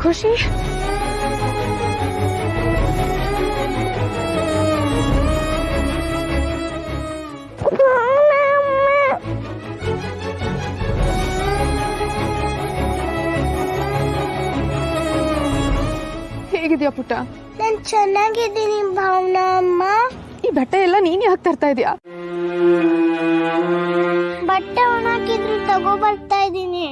ಖುಷಿ, ಹೇಗಿದ್ಯಾ ಪುಟ್ಟ? ನಾನ್ ಚೆನ್ನಾಗಿದ್ದೀನಿ ಭಾವನಾ ಅಮ್ಮ. ಈ ಬಟ್ಟೆ ಎಲ್ಲ ನೀನ್ ಯಾಕೆ ತರ್ತಾ ಇದೀಯಾ? ಬಟ್ಟೆ ಒಣಾಕಿದ್ರು ತಗೋ ಬರ್ತಾ ಇದೀನಿ.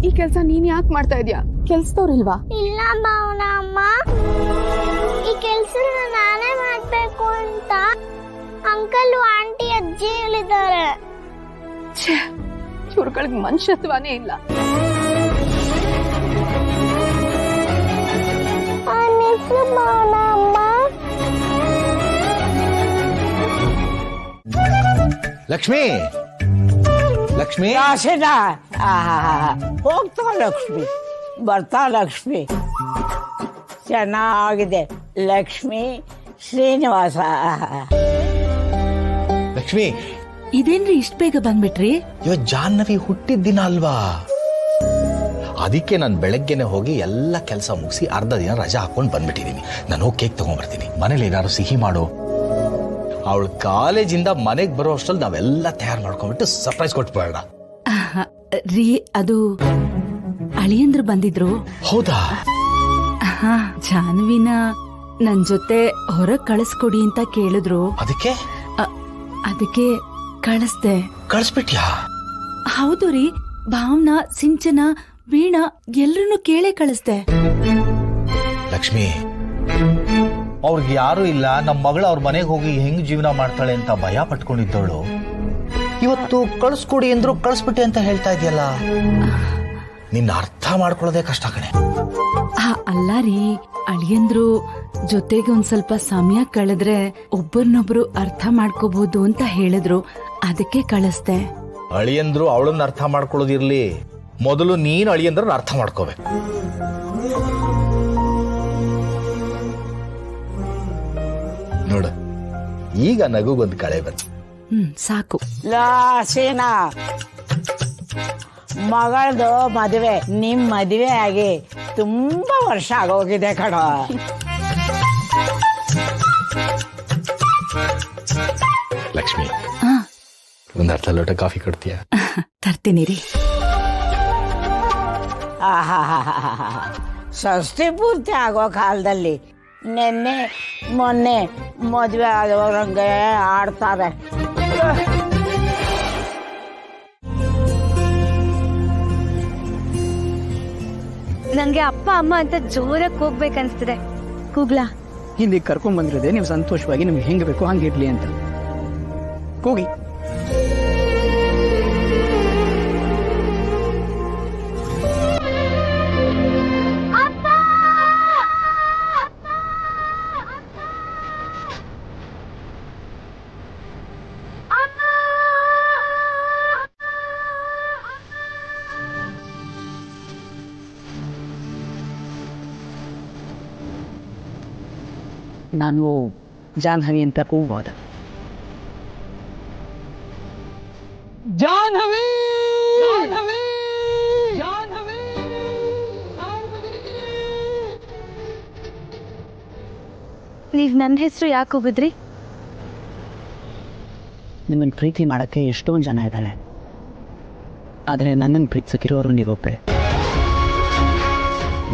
ಈ ಕೆಲ್ಸ ನೀನ್ ಯಾಕೆ ಮಾಡ್ತಾ ಇದೀಯಾ? ಕೆಲ್ಸದವ್ರಿಲ್ವಾ? ಇಲ್ಲ ಭಾವನಾ ಅಮ್ಮ, ಈ ಕೆಲ್ಸ ನಾನೇ ಮಾಡ್ಬೇಕು ಅಂತ ಅಂಕಲ್ ಆಂಟಿ ಅಜ್ಜಿ ಹೇಳಿದ್ದಾರೆ. ಇವ್ರುಗಳಿಗೆ ಮನುಷ್ಯತ್ವನೇ ಇಲ್ಲ. ಭಾವನಾ ಅಮ್ಮ, ಲಕ್ಷ್ಮಿ, ಲಕ್ಷ್ಮಿ, ಹೋಗ್ತಾ ಲಕ್ಷ್ಮಿ, ಬರ್ತಾ ಲಕ್ಷ್ಮಿ. ಚೆನ್ನಾಗಿದೆ ಲಕ್ಷ್ಮಿ ಶ್ರೀನಿವಾಸ. ಲಕ್ಷ್ಮಿ, ಇದೇನ್ರಿ ಇಷ್ಟ ಬೇಗ ಬಂದ್ಬಿಟ್ರಿ? ಇವತ್ತು ಜಾಹ್ನವಿ ಹುಟ್ಟಿದ ದಿನ ಅಲ್ವಾ, ಅದಕ್ಕೆ ನಾನು ಬೆಳಗ್ಗೆನೆ ಹೋಗಿ ಎಲ್ಲ ಕೆಲಸ ಮುಗಿಸಿ ಅರ್ಧ ದಿನ ರಜಾ ಹಾಕೊಂಡು ಬಂದ್ಬಿಟ್ಟಿದ್ದೀನಿ. ನಾನು ಹೋಗಿ ಕೇಕ್ ತಗೊಂಡ್ಬರ್ತೀನಿ. ಮನೇಲಿ ಏನಾದ್ರು ಸಿಹಿ ಮಾಡು. ಅವಳು ಕಾಲೇಜಿಂದ ಮನೆಗೆ ಬರೋ ಅಷ್ಟರಲ್ಲಿ ನಾವೆಲ್ಲ ತಯಾರು ಮಾಡ್ಕೊಂಡ್ಬಿಟ್ಟು ಸರ್ಪ್ರೈಸ್ ಕೊಟ್ಬಿಡೋಣ. ರೀ, ಅದು ಅಳಿಯಂದ್ರು ಬಂದಿದ್ರು. ಹೌದಾ? ಜಾನ್ವಿನ ನನ್ ಜೊತೆ ಹೊರಗ್ ಕಳಿಸ್ಕೊಡಿ ಅಂತ ಕೇಳಿದ್ರು. ಅದಕ್ಕೆ ಕಳಿಸ್ದೆ. ಕಳಿಸ್ಬಿಟ್ಯಾ? ಹೌದು ರೀ, ಭಾವನಾ, ಸಿಂಚನ, ವೀಣಾ ಎಲ್ರನ್ನೂ ಕೇಳೇ ಕಳಿಸ್ದೆ. ಲಕ್ಷ್ಮಿ, ಅವ್ರಿಗೆ ಯಾರು ಇಲ್ಲ, ನಮ್ಮ ಮಗಳು ಅವ್ರ ಮನೆಗೆ ಹೋಗಿ ಹೆಂಗ್ ಜೀವನ ಮಾಡ್ತಾಳೆ ಅಂತ ಭಯ ಪಟ್ಕೊಂಡಿದ್ದವಳು ಇವತ್ತು ಕಳಿಸ್ಕೊಡಿ ಅಂದ್ರು ಕಳಿಸ್ಬಿಟ್ಟೆ ಅಂತ ಹೇಳ್ತಾ ಇದೆಯಲ್ಲ. ನಿನ್ನ ಅರ್ಥ ಮಾಡ್ಕೊಳ್ಳೋದೇ ಕಷ್ಟ ಕಣೆ. ಅಲ್ಲ ರೀ, ಅಳಿಯಂದ್ರು ಜೊತೆಗೆ ಒಂದ್ ಸ್ವಲ್ಪ ಸಮಯ ಕಳೆದ್ರೆ ಒಬ್ಬರನ್ನೊಬ್ರು ಅರ್ಥ ಮಾಡ್ಕೋಬಹುದು ಅಂತ ಹೇಳಿದ್ರು. ಅದಕ್ಕೆ ಕಳಿಸ್ದೆ. ಅಳಿಯಂದ್ರು ಅವಳನ್ನ ಅರ್ಥ ಮಾಡ್ಕೊಳ್ಳೋದಿರ್ಲಿ, ಮೊದಲು ನೀನು ಅಳಿಯಂದ್ರ ಅರ್ಥ ಮಾಡ್ಕೋಬೇಕು. ನೋಡು, ಈಗ ನಗುಗೊಂದು ಕಳೆ ಬಂತು. ಸಾಕು. ಲಾಸೇನಾ, ಮಗಳದು ಮದುವೆ, ನಿಮ್ ಮದುವೆ ಆಗಿ ತುಂಬಾ ವರ್ಷ ಆಗೋಗಿದೆ ಕಣ. ಲಕ್ಷ್ಮಿ, ಒಂದ್ ಅರ್ಧ ಲೋಟ ಕಾಫಿ ಕೊಡ್ತೀಯಾ? ತರ್ತೀನಿ ರೀ. ಷಷ್ಠಿ ಪೂರ್ತಿ ಆಗೋ ಕಾಲದಲ್ಲಿ ನಿನ್ನೆ ಮೊನ್ನೆ ಮದುವೆ ಆದವರಂಗೆ ಆಡ್ತಾರೆ. ನಂಗೆ ಅಪ್ಪ ಅಮ್ಮ ಅಂತ ಜೋರಾಗಿ ಹೋಗ್ಬೇಕನ್ಸ್ತಿದೆ. ಕೂಗ್ಲಾ? ಇಲ್ಲಿ ಕರ್ಕೊಂಡ್ ಬಂದಿರೋದೆ ನೀವು ಸಂತೋಷವಾಗಿ ನಿಮ್ಗೆ ಹೆಂಗ್ ಬೇಕು ಹಂಗಿರ್ಲಿ ಅಂತ. ಕೂಗಿ. ನಾನು ಜಾಹ್ನವಿ ಅಂತ ಕೂಗ್ಬೋದ? ಜಾಹ್ನವಿ, ಜಾಹ್ನವಿ, ಜಾಹ್ನವಿ. ನೀವ್ ನನ್ನ ಹೆಸರು ಯಾಕೆ ಹೋಗಿದ್ರಿ? ನಿಮ್ಮನ್ನು ಪ್ರೀತಿ ಮಾಡಕ್ಕೆ ಎಷ್ಟೊಂದು ಜನ ಇದ್ದಾರೆ, ಆದರೆ ನನ್ನನ್ನು ಪ್ರೀತಿಸಕ್ಕಿರೋರು ನೀವೊಬ್ಬರೇ.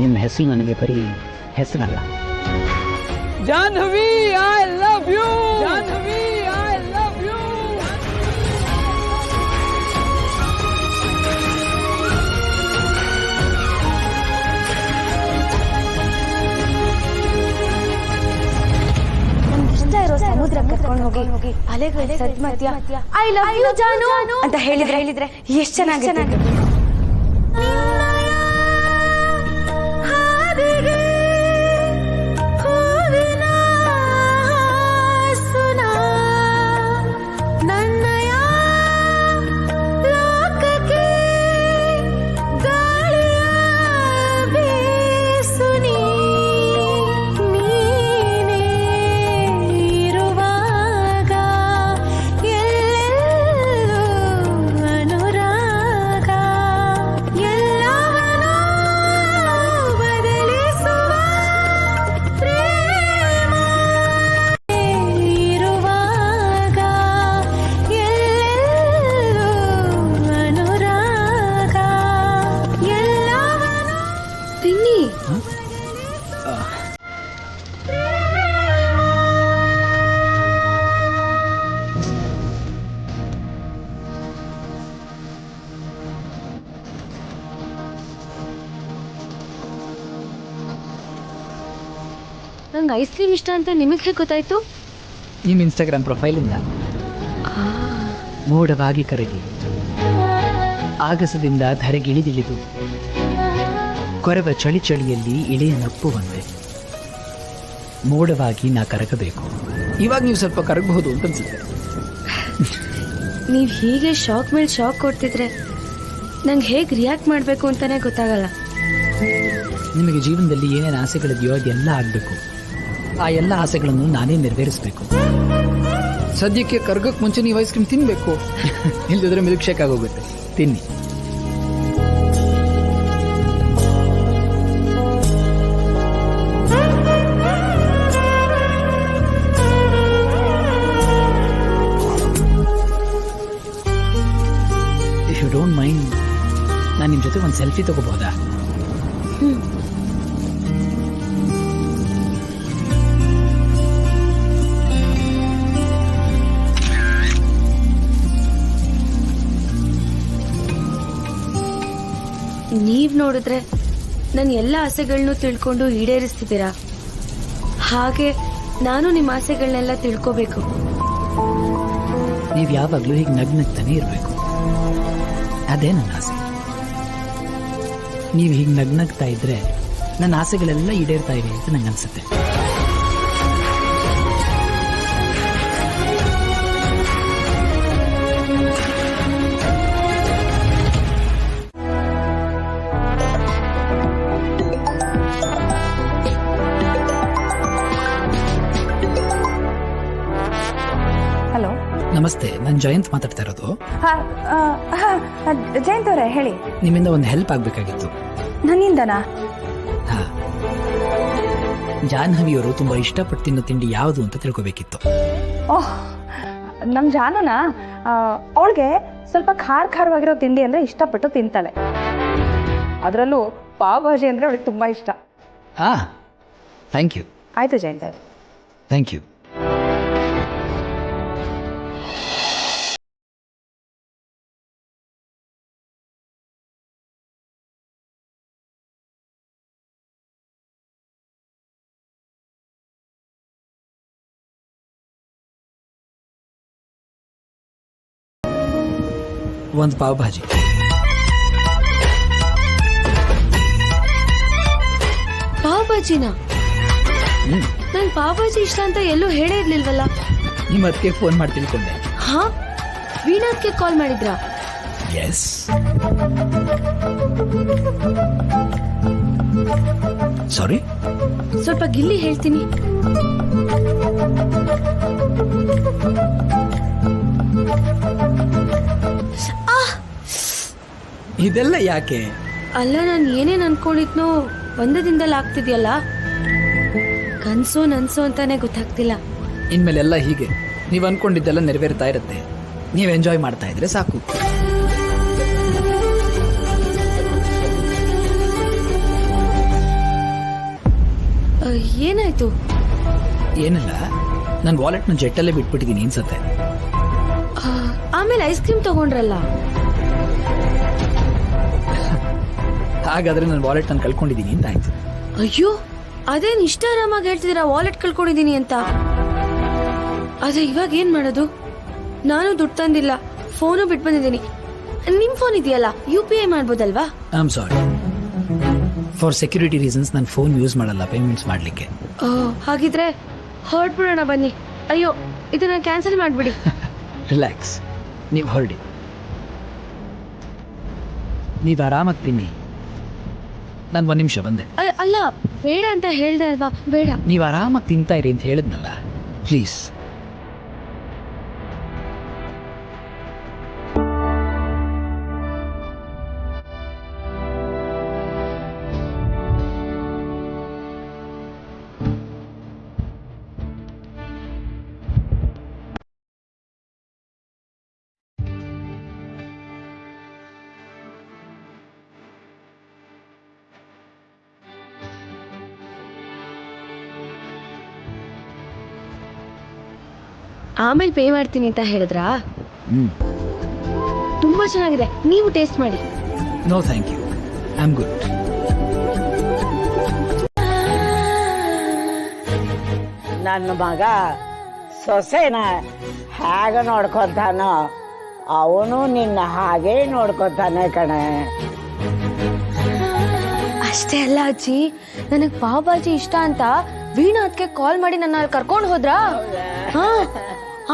ನಿಮ್ಮ ಹೆಸರು ನನಗೆ ಬರೀ ಹೆಸರಲ್ಲ. Jahnavi, I love you. Jahnavi, I love you. ನಮ್ಗಿಷ್ಟ ಇರೋ ಸಮುದ್ರಕ್ಕೆ ಕರ್ಕೊಂಡು ಹೋಗಿ ಅಲೆಗಳ ಸದ್ಮಧ್ಯ ಐ ಲವ್ ಯು ಜಾನು ಅಂತ ಹೇಳಿದ್ರೆ ಎಷ್ಟು ಚೆನ್ನಾಗಿದೆ. ನಂಗೆ ಐಸ್ ಕ್ರೀಮ್ ಇಷ್ಟ ಅಂತ ನಿಮಗೆ ಹೇಗೆ ಗೊತ್ತಾಯ್ತು? ನಿಮ್ಮ ಇನ್ಸ್ಟಾಗ್ರಾಮ್ ಪ್ರೊಫೈಲಿಂದ. ಮೋಡವಾಗಿ ಕರಗಿ ಆಗಸದಿಂದ ಧರೆಗಿಳಿದಿಳಿದು ಕೊರವ ಚಳಿ ಚಳಿಯಲ್ಲಿ ಇಳೆಯ ನಪ್ಪು ಬಂದೆ. ಮೋಡವಾಗಿ ನಾ ಕರಗಬೇಕು. ಇವಾಗ ನೀವು ಸ್ವಲ್ಪ ಕರಗಬಹುದು ಅಂತ ಅನ್ಸುತ್ತೆ. ನೀವು ಹೀಗೆ ಶಾಕ್ ಮೇಲೆ ಶಾಕ್ ಕೊಡ್ತಿದ್ರೆ ನಂಗೆ ಹೇಗೆ ರಿಯಾಕ್ಟ್ ಮಾಡಬೇಕು ಅಂತಾನೆ ಗೊತ್ತಾಗಲ್ಲ. ನಿಮಗೆ ಜೀವನದಲ್ಲಿ ಏನೇನು ಆಸೆಗಳಿದೆಯೋ ಅದೆಲ್ಲ ಆಗಬೇಕು. ಆ ಎಲ್ಲ ಆಸೆಗಳನ್ನು ನಾನೇ ನೆರವೇರಿಸಬೇಕು. ಸದ್ಯಕ್ಕೆ ಕರ್ಗಕ್ಕೆ ಮುಂಚೆ ನೀವು ಐಸ್ ಕ್ರೀಮ್ ತಿನ್ನಬೇಕು. ಇಲ್ಲದಿದ್ರೆ ಮಿಲ್ಕ್ ಶೇಕ್ ಆಗೋಗುತ್ತೆ. ತಿನ್ನಿ. ಇಫ್ ಯು ಡೋಂಟ್ ಮೈಂಡ್, ನಾನು ನಿಮ್ಮ ಜೊತೆ ಒಂದು ಸೆಲ್ಫಿ ತಗೋಬಹುದಾ? ನೀವ್ ನೋಡಿದ್ರೆ ನನ್ನ ಎಲ್ಲ ಆಸೆಗಳನ್ನೂ ತಿಳ್ಕೊಂಡು ಈಡೇರಿಸ್ತಿದ್ದೀರಾ. ಹಾಗೆ ನಾನು ನಿಮ್ಮ ಆಸೆಗಳನ್ನೆಲ್ಲ ತಿಳ್ಕೋಬೇಕು. ನೀವು ಯಾವಾಗಲೂ ಹೀಗೆ ನಗ್ನಗ್ತಾನೆ ಇರಬೇಕು. ಅದೇ ನನ್ನ ಆಸೆ. ನೀವು ಹೀಗೆ ನಗ್ನಗ್ತಾ ಇದ್ರೆ ನನ್ನ ಆಸೆಗಳೆಲ್ಲ ಈಡೇರ್ತಾ ಇವೆ ಅಂತ ನಂಗೆ ಅನ್ಸುತ್ತೆ. ಹಲೋ, ನಮಸ್ತೆ, ನಾನು ಜಯಂತ್ ಮಾತಾಡ್ತಾ ಇರೋದು. ಜಯಂತ್ ಅವರೇ ಹೇಳಿ. ನಿಮ್ಮಿಂದ ಒಂದು ಹೆಲ್ಪ್ ಆಗಬೇಕಾಗಿತ್ತು. ನನ್ನಿಂದನಾ? ಹಾ, ಜಾಹ್ನವಿಯವರು ತುಂಬಾ ಇಷ್ಟಪಟ್ಟು ತಿನ್ನೋ ತಿಂಡಿ ಯಾವುದು ಅಂತ ತಿಳ್ಕೊಬೇಕಿತ್ತು. ಓಹ್, ನಮ್ಮ ಜಾನುನಾ ಅವಳಿಗೆ ಸ್ವಲ್ಪ ಖಾರವಾಗಿರೋ ತಿಂಡಿ ಅಂದರೆ ಇಷ್ಟಪಟ್ಟು ತಿಂತಾಳೆ. ಅದರಲ್ಲೂ ಪಾವ್ ಭಾಜಿ ಅಂದರೆ ಅವಳಿಗೆ ತುಂಬ ಇಷ್ಟ. ಹಾ, ಥ್ಯಾಂಕ್ ಯು. ಆಯಿತು ಜಯಂತ್ ಅವರೇ. Thank you. ಒಂದು ಪಾವ್ ಭಾಜಿ. ಪಾವ್ ಭಾಜಿನಾ? ನಂಗೆ ಪಾವ್ ಭಾಜಿ ಇಷ್ಟ ಅಂತ ಎಲ್ಲೂ ಹೇಳೇ ಇರ್ಲಿಲ್ವಲ್ಲ. ನಿಮ್ಮ ಅದಕ್ಕೆ ಫೋನ್ ಮಾಡಿ ತಿಳ್ಕೊಂಡೆ. ಹಾ, ವೀಣಾದ್ಗೆ ಕಾಲ್ ಮಾಡಿದ್ರಾ? ಎಸ್. ಸಾರಿ, ಸ್ವಲ್ಪ ಗಿಲ್ಲಿ ಹೇಳ್ತೀನಿ. ಇದೆಲ್ಲ ಯಾಕೆ? ಅಲ್ಲ, ನಾನು ಏನೇನ್ ಅನ್ಕೊಂಡಿದ್ನೋ ಒಂದೇ ದಿನದಲ್ಲಿ ಆಗ್ತಿದ್ಯಲ್ಲ. ಕನ್ಸೋ ನನ್ಸೋ ಅಂತಾನೆ ಗೊತ್ತಾಗ್ತಿಲ್ಲ. ಇನ್ಮೇಲೆಲ್ಲ ಹೀಗೆ ನೀವು ಅನ್ಕೊಂಡಿದ್ದೆಲ್ಲ ನೆರವೇರ್ತಾ ಇರುತ್ತೆ. ನೀವು ಎಂಜಾಯ್ ಮಾಡ್ತಾ ಇದ್ರೆ ಸಾಕು. ಏನಾಯ್ತು? ಏನಿಲ್ಲ, ನನ್ನ ವಾಲೆಟ್ನ ಜೆಟ್ಟಲ್ಲೇ ಬಿಟ್ಬಿಟ್ಟಿದ್ದೀನಿ ಅನ್ಸತ್ತೆ. ಆಮೇಲೆ ಐಸ್ ಕ್ರೀಮ್ ತಗೊಂಡ್ರಲ್ಲ. ಹಾಗಾದ್ರೆ ನನ್ನ ವಾಲೆಟ್ ನಾನು ಕಳ್ಕೊಂಡಿದ್ದೀನಿ ಅಂತ ಆಯ್ತು. ಅಯ್ಯೋ, ಅದೇನ್ ಇಷ್ಟ ಆರಾಮಾಗಿ ಹೇಳ್ತಿದ್ದೀರಾ ವಾಲೆಟ್ ಕಳ್ಕೊಂಡಿದೀನಿ ಅಂತ. ಆದ್ರೆ ಇವಾಗ ಏನ್ ಮಾಡೋದು? ನಾನು ದುಡ್ಡು ತಂದಿಲ್ಲ, ಫೋನು ಬಿಟ್ಟು ಬಂದಿದ್ದೀನಿ. ನಿಮ್ ಫೋನ್ ಇದೆಯಲ್ಲ, UPI ಮಾಡ್ಬೋದಲ್ವಾ? I am sorry, for security reasons ನಾನು ಫೋನ್ ಯೂಸ್ ಮಾಡಲ್ಲ ಪೇಮೆಂಟ್ಸ್ ಮಾಡ್ಲಿಕ್ಕೆ. ಹಾಗಿದ್ರೆ ಹೊರಡ್ಬಿಡೋಣ ಬನ್ನಿ. ಅಯ್ಯೋ, ಇದನ್ನ ಕ್ಯಾನ್ಸಲ್ ಮಾಡ್ಬಿಡಿ. ರಿಲ್ಯಾಕ್ಸ್, ನೀವು ಹೊರಡಿ. ನೀವು ಆರಾಮಾಗಿ ತಿನ್ನಿ. ನಾನು 1 ನಿಮಿಷ ಬಂದೆ. ಅಲ್ಲ, ಬೇಡ ಅಂತ ಹೇಳ್ದೆ ಅಲ್ವಾ? ಬೇಡ. ನೀವು ಆರಾಮಾಗಿ ತಿಂತಾ ಇರಿ ಅಂತ ಹೇಳಿದ್ನಲ್ಲ, ಪ್ಲೀಸ್. ಆಮೇಲೆ ಪೇ ಮಾಡ್ತೀನಿ ಅಂತ ಹೇಳಿದ್ರಾ? ತುಂಬಾ ಚೆನ್ನಾಗಿದೆ, ನೀವು ಟೇಸ್ಟ್ ಮಾಡಿ. No thank you, I am good. ನನ್ನ ಮಗ ಸೊಸೆನ ಹೇಗೆ ನೋಡ್ಕೊತಾನೋ ಅವನು ನಿನ್ನ ಹಾಗೆ ನೋಡ್ಕೊತಾನೆ ಕಣೆ. ಅಷ್ಟೇ ಅಲ್ಲ ಅಜ್ಜಿ, ನನಗ್ ಪಾವ್ ಭಾಜಿ ಇಷ್ಟ ಅಂತ ವೀಣಾ ಅದಕ್ಕೆ ಕಾಲ್ ಮಾಡಿ ನನ್ನ ಅಲ್ಲಿ ಕರ್ಕೊಂಡು ಹೋದ್ರಾ? ಹಾ,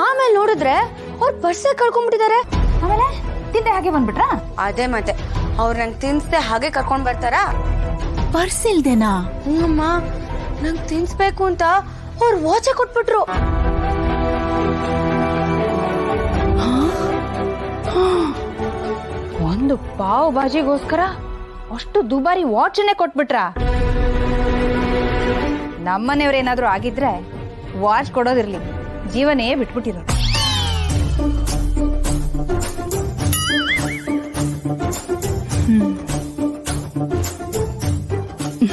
ಆಮೇಲೆ ನೋಡಿದ್ರೆ ಅವ್ರ ಪರ್ಸೆ ಕಳ್ಕೊಂಡ್ಬಿಟ್ಟಿದ್ದಾರೆ. ಆಮೇಲೆ ತಿಂದೆ ಹಾಗೆ ಬಂದ್ಬಿಟ್ರಾ? ಅದೇ ಮತ್ತೆ, ಅವ್ರು ನಂಗೆ ತಿನ್ಸ್ದೆ ಹಾಗೆ ಕರ್ಕೊಂಡ್ ಬರ್ತಾರಾ? ಪರ್ಸ್ ಇಲ್ದೇನಾ? ಅಮ್ಮ, ನಂಗೆ ತಿನ್ಸ್ಬೇಕು ಅಂತ ಅವ್ರು ವಾಚೆ ಕೊಟ್ಬಿಟ್ರು. ಒಂದು ಪಾವ್ ಭಾಜಿಗೋಸ್ಕರ ಅಷ್ಟು ದುಬಾರಿ ವಾಚನ್ನೇ ಕೊಟ್ಬಿಟ್ರ? ನಮ್ಮನೆಯವ್ರೇನಾದ್ರೂ ಆಗಿದ್ರೆ ವಾಚ್ ಕೊಡೋದಿರ್ಲಿ, ಜೀವನೇ ಬಿಟ್ಬಿಟ್ಟಿರೋ.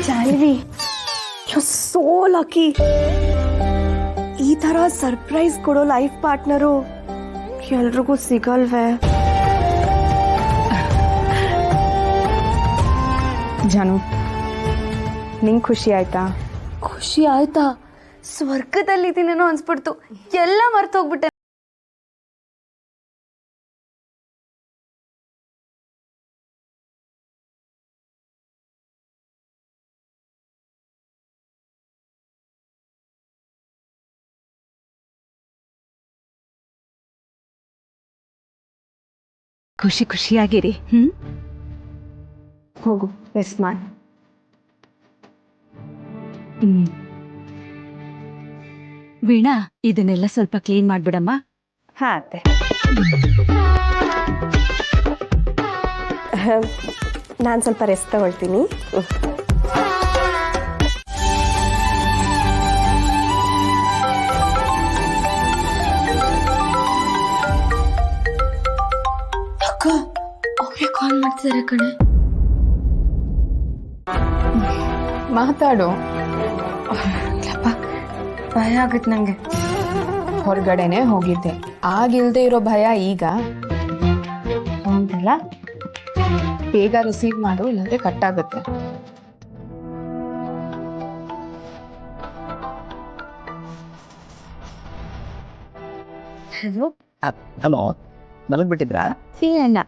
Janhvi, you so lucky. ಈ ತರ ಸರ್ಪ್ರೈಸ್ ಕೊಡೋ ಲೈಫ್ ಪಾರ್ಟ್ನರು ಎಲ್ರಿಗೂ ಸಿಗಲ್ವೇ? ಜಾನು, ನಿಂಗೆ ಖುಷಿ ಆಯ್ತಾ? ಖುಷಿ ಆಯ್ತಾ? ಸ್ವರ್ಗದಲ್ಲಿದ್ದೀನೇನೋ ಅನ್ಸ್ಬಿಡ್ತು, ಎಲ್ಲ ಮರ್ತೋಗ್ಬಿಟ್ಟೆ. ಖುಷಿಯಾಗಿರಿ. ಹೋಗು, ರೆಸ್ಟ್ ಮಾಡಿ. ವೀಣಾ, ಇದನ್ನೆಲ್ಲ ಸ್ವಲ್ಪ ಕ್ಲೀನ್ ಮಾಡ್ಬಿಡಮ್ಮ. ಹಾ ಅತ್ತೆ. ನಾನು ಸ್ವಲ್ಪ ರೆಸ್ಟ್ ತಗೊಳ್ತೀನಿ. ಅಕ್ಕ, ಅವ್ರೇ ಕಾಲ್ ಮಾಡ್ತಿದಾರೆ ಕಣೆ. ಮಾತಾಡು. ಭಯ ಆಗತ್ತೆ ನಂಗೆ. ಹೊರಗಡೆನೆ ಹೋಗಿದ್ದೆ, ಆಗಿಲ್ದೇ ಇರೋ ಭಯ ಈಗ ಹೌದಲ್ಲ? ಬೇಗ ರಿಸೀವ್ ಮಾಡು, ಇಲ್ಲಾಂದ್ರೆ ಕಟ್ ಆಗುತ್ತೆ. ಹಲೋ, ನನಗೆ ಬಿಟ್ಟಿದ್ರಾ? ಅಣ್ಣ,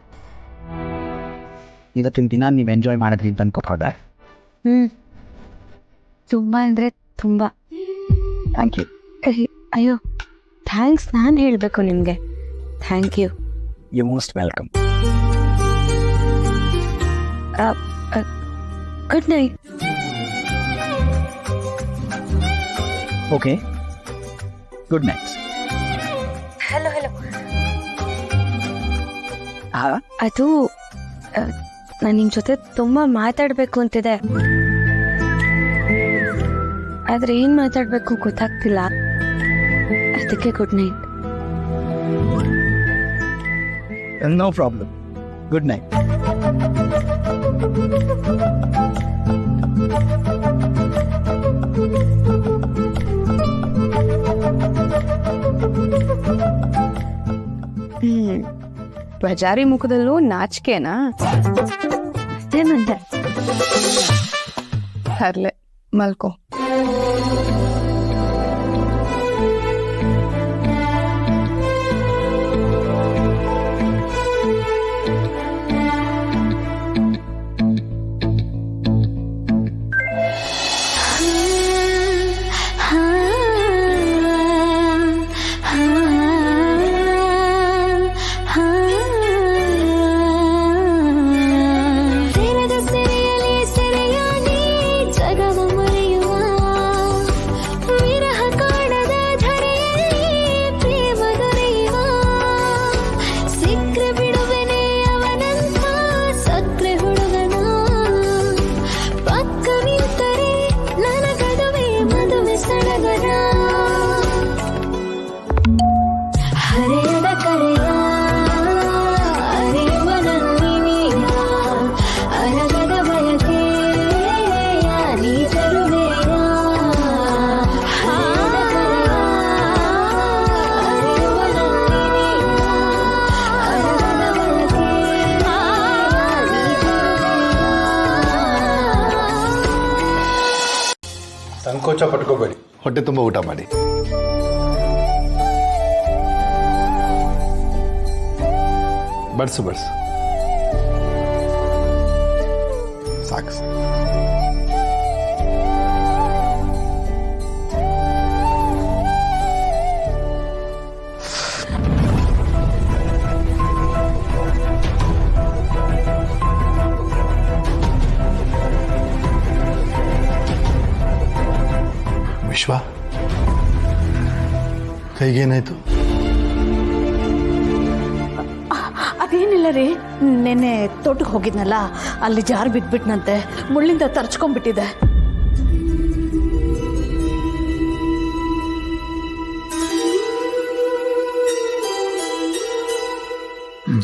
ಇವತ್ತಿನ ದಿನ ನೀವು ಎಂಜಾಯ್ ಮಾಡಿದ್ರಿ ಅಂತ ಅನ್ಕೋಬೋದ? ತುಂಬಾ ಅಂದ್ರೆ ತುಂಬಾ. Thank you. ಅಯ್ಯೋ, ಥ್ಯಾಂಕ್ಸ್ ನಾನು ಹೇಳ್ಬೇಕು ನಿಮ್ಗೆ. Thank you. You most welcome. Good night. Okay, good night. Hello hello. ಹಾಂ, ಅದು ನಾನು ನಿಮ್ ಜೊತೆ ತುಂಬಾ ಮಾತಾಡ್ಬೇಕು ಅಂತಿದೆ, ಆದ್ರೆ ಏನ್ ಮಾತಾಡ್ಬೇಕು ಗೊತ್ತಾಗ್ತಿಲ್ಲ. ಅದಕ್ಕೆ good night. No problem. Good night. ಬಜಾರಿ ಮುಖದಲ್ಲೂ ನಾಚಿಕೆನಾ? ಅದೇ ಮಂದೆ. ಹರ್ಲೆ, ಮಲ್ಕೋ. ಸಂಕೋಚ ಪಟ್ಕೋಬೇಡಿ, ಹೊಟ್ಟೆ ತುಂಬ ಊಟ ಮಾಡಿ. Buds buds. ಸಾಕು. ವಿಶ್ವ, ಕೈಗೇನಾಯ್ತು? ಅದೇನಿಲ್ಲ ರೀ, ನೆನ್ನೆ ತೋಟಕ್ಕೆ ಹೋಗಿದ್ನಲ್ಲ, ಅಲ್ಲಿ ಜಾರು ಬಿದ್ಬಿಟ್ನಂತೆ, ಮುಳ್ಳಿಂದ ತರ್ಚ್ಕೊಂಡ್ಬಿಟ್ಟಿದೆ.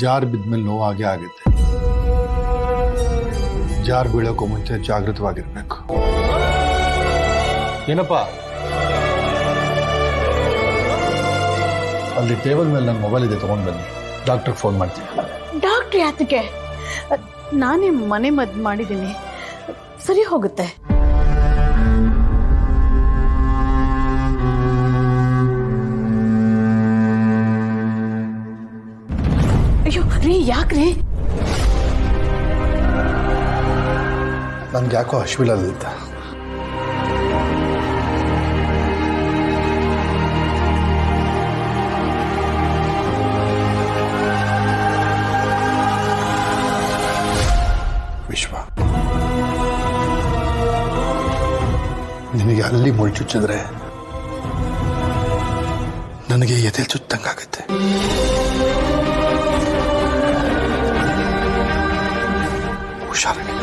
ಜಾರ್ ಬಿದ್ಮೇಲೆ ನೋವಾಗೇ ಆಗುತ್ತೆ. ಜಾರ್ ಬೀಳೋಕ್ಕೂ ಮುಂಚೆ ಜಾಗೃತವಾಗಿರ್ಬೇಕು. ಏನಪ್ಪ ಅಲ್ಲಿ ಟೇಬಲ್ ಮೇಲೆ ನನ್ನ ಮೊಬೈಲ್ ಇದೆ, ತಗೊಂಡು ಬನ್ನಿ. ಡಾಕ್ಟರ್ಗೆ ಫೋನ್ ಮಾಡ್ತೀನಿ. ಡಾಕ್ಟ್ರ್ ಯಾತಕ್ಕೆ? ನಾನೇ ಮನೆ ಮದ್ದು ಮಾಡಿದ್ದೀನಿ, ಸರಿ ಹೋಗುತ್ತೆ. ಅಯ್ಯೋ ರೀ, ಯಾಕ್ರಿ? ನನ್ಗೆ ಯಾಕೋ ಹಶ್ವಿಲ್ಲದಿತ್ತ. ವಿಶ್ವ, ನಿನಗೆ ಅಲ್ಲಿ ಮುಳ್ಳು ಚುಚ್ಚಿದ್ರೆ ನನಗೆ ಎದೆ ಚುಚ್ಚಂಗಾಗತ್ತೆ. ಹುಷಾರಾಗಿ.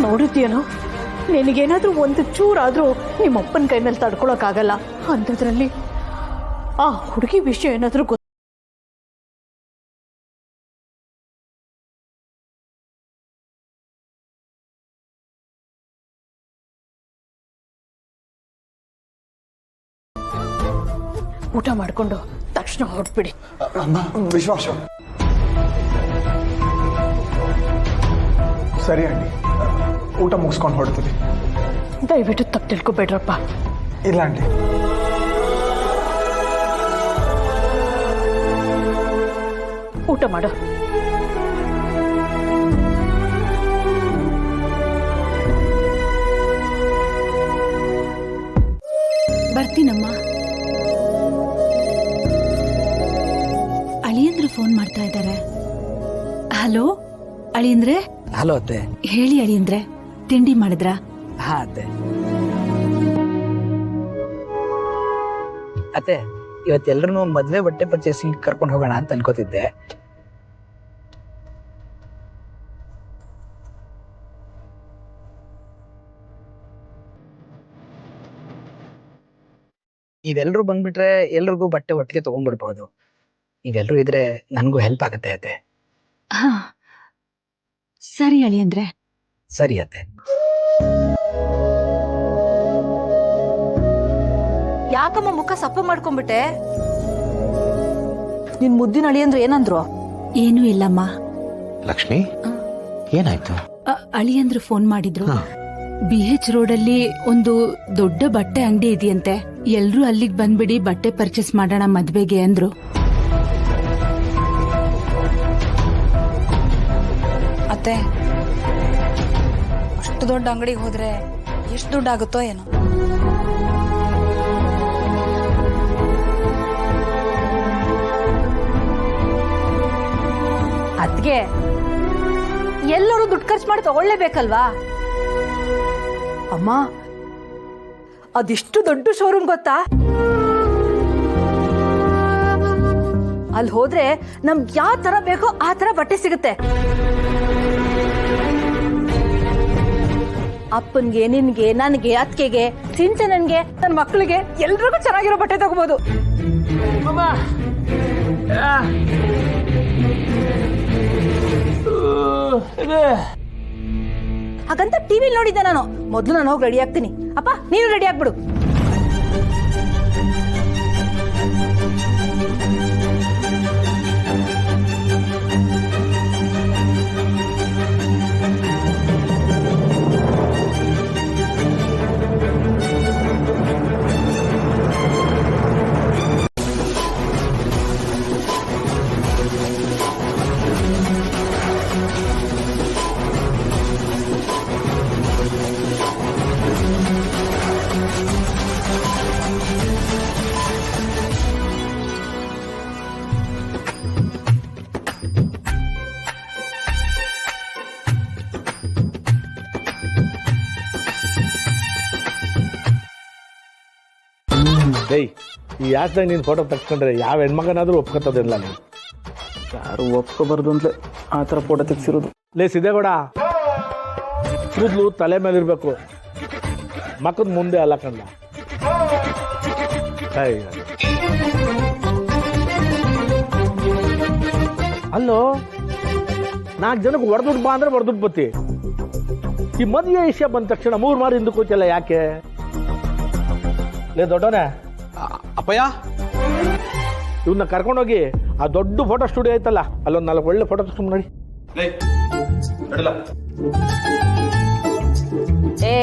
ನೋಡಿದ್ಯೇನೋ, ನಿನಗೇನಾದ್ರೂ ಒಂದು ಚೂರಾದ್ರೂ ನಿಮ್ಮಪ್ಪನ ಕೈ ಮೇಲೆ ತಡ್ಕೊಳಕ್ಕಾಗಲ್ಲ. ಅಂಥದ್ರಲ್ಲಿ ಆ ಹುಡುಗಿ ವಿಷಯ ಏನಾದ್ರೂ ಊಟ ಮಾಡ್ಕೊಂಡು ತಕ್ಷಣ ಹೊರಟ್ಬಿಡಿ. ವಿಶ್ವಾಸ ಸರಿ ಆಂಟಿ, ಊಟ ಮುಗಿಸ್ಕೊಂಡು ಹೊರಡ್ತೀವಿ. ದಯವಿಟ್ಟು ತಪ್ಪು ತಿಳ್ಕೊಬೇಡ್ರಪ್ಪ. ಇಲ್ಲ ಆಂಟಿ. ಊಟ ಮಾಡು. ಬರ್ತೀನಮ್ಮ. ಅಳಿಯಂದ್ರು ಫೋನ್ ಮಾಡ್ತಾ ಇದ್ದಾರೆ. ಹಲೋ ಅಳಿಯಂದ್ರೆ. ಹಲೋ ಅತ್ತೆ. ಹೇಳಿ ಅಳಿಯಂದ್ರೆ, ತಿಂಡಿ ಮಾಡಿದ್ರಾ? ಹಾ ಅತ್ತೆ. ಅತ್ತೆ, ಇವತ್ತೆಲ್ಲರೂ ಮದ್ವೆ ಬಟ್ಟೆ ಪರ್ಚೇಸಿಂಗ್ ಕರ್ಕೊಂಡು ಹೋಗೋಣ ಅಂತ ಅನ್ಕೋತಿದ್ದೆ. ನೀವೆಲ್ಲರೂ ಬಂದ್ಬಿಟ್ರೆ ಎಲ್ರಿಗೂ ಬಟ್ಟೆ ಒಟ್ಟಿಗೆ ತಗೊಂಡ್ಬಿಡ್ಬಹುದು. ನೀವೆಲ್ಲರೂ ಇದ್ರೆ ನನಗೂ ಹೆಲ್ಪ್ ಆಗುತ್ತೆ ಅತ್ತೆ. ಹಾ ಸರಿ ಅಳಿಯಂದ್ರೆ. ಸರಿ ಅತ್ತೆ. ಯಾಕಮ್ಮ ಮುಖ ಸಪ್ಪ ಮಾಡ್ಕೊಂಡ್ಬಿಟ್ಟೆ? ನಿನ್ ಮುದ್ದಿನ ಅಳಿಯಂದ್ರು ಏನಂದ್ರು? ಏನೂ ಇಲ್ಲಮ್ಮ. ಲಕ್ಷ್ಮಿ, ಏನಾಯ್ತು? ಅಳಿಯಂದ್ರು ಫೋನ್ ಮಾಡಿದ್ರು. BH ರೋಡಲ್ಲಿ ಒಂದು ದೊಡ್ಡ ಬಟ್ಟೆ ಅಂಗಡಿ ಇದೆಯಂತೆ, ಎಲ್ರೂ ಅಲ್ಲಿಗೆ ಬಂದ್ಬಿಡಿ, ಬಟ್ಟೆ ಪರ್ಚೇಸ್ ಮಾಡೋಣ ಮದ್ವೆಗೆ ಅಂದ್ರು. ಅತ್ತೆ, ಅಷ್ಟು ದೊಡ್ಡ ಅಂಗಡಿಗೆ ಹೋದ್ರೆ ಎಷ್ಟು ದುಡ್ಡು ಆಗುತ್ತೋ ಏನೋ. ಅದ್ಗೆ ಎಲ್ಲರೂ ದುಡ್ಡು ಖರ್ಚು ಮಾಡಿ ತಗೊಳ್ಳೇಬೇಕಲ್ವಾ ಅಮ್ಮ? ಅದಿಷ್ಟು ದೊಡ್ಡ ಶೋರೂಮ್ ಗೊತ್ತಾ? ಅಲ್ಲಿ ಹೋದ್ರೆ ನಮ್ಗೆ ಯಾವ ತರ ಬೇಕೋ ಆ ತರ ಬಟ್ಟೆ ಸಿಗುತ್ತೆ. ಅಪ್ಪನ್ಗೆ, ನಿನ್ಗೆ, ನನ್ಗೆ, ಅತ್ತಿಗೆಗೆ, ಸಿಂಚನನ್ಗೆ, ನನ್ನ ಮಕ್ಕಳಿಗೆ ಎಲ್ರಿಗೂ ಚೆನ್ನಾಗಿರೋ ಬಟ್ಟೆ ತಗೋಬಹುದು. ಹಾಗಂತ ಟಿವಿ ನೋಡಿದ್ದೆ ನಾನು. ಮೊದ್ಲು ನಾನು ಹೋಗಿ ರೆಡಿ ಆಗ್ತೀನಿ. ಅಪ್ಪ ನೀನು ರೆಡಿ ಆಗ್ಬಿಡು. ಏಯ್ ಈ ಯಾಸ್ದಾಗ ನೀನು ಫೋಟೋ ತೆಗ್ಸ್ಕೊಂಡ್ರೆ ಯಾವ ಹೆಣ್ಮಗನಾದ್ರೂ ಒಪ್ಕೊತದಿಲ್ಲ ನೀನು. ಯಾರು ಒಪ್ಕೋಬಾರ್ದು ಅಂತಲೇ ಆ ಥರ ಫೋಟೋ ತೆಗ್ಸಿರೋದು. ಲೇ ಸಿದ್ದೇಗೌಡ, ಕೂದಲು ತಲೆ ಮೇಲೆ ಇರಬೇಕು, ಮಕ್ಕದ ಮುಂದೆ ಅಲ್ಲ ಕಂಡ. ಅಲ್ಲೋ 4 ಜನಕ್ಕೆ ಹೊಡೆದುಟ್ಟು ಬಾ ಅಂದ್ರೆ ಹೊಡೆದುಟ್ಟು ಬತ್ತಿ. ಈ ಮದುವೆ ವಿಷಯ ಬಂದ ತಕ್ಷಣ 3 ಮಾರು ಹಿಂದಕ್ಕೆ ಹೋಯ್ತಲ್ಲ, ಯಾಕೆ? ಲೇ ದೊಡ್ಡವನೇ, ಅಪ್ಪಯ್ಯ, ಇವನ್ನ ಕರ್ಕೊಂಡೋಗಿ ಆ ದೊಡ್ಡ ಫೋಟೋ ಸ್ಟುಡಿಯೋ ಐತಲ್ಲ, ಅಲ್ಲೊಂದು 4 ಒಳ್ಳೆ ಫೋಟೋ ತಗೊಂಡು ನೋಡಿ. ಏ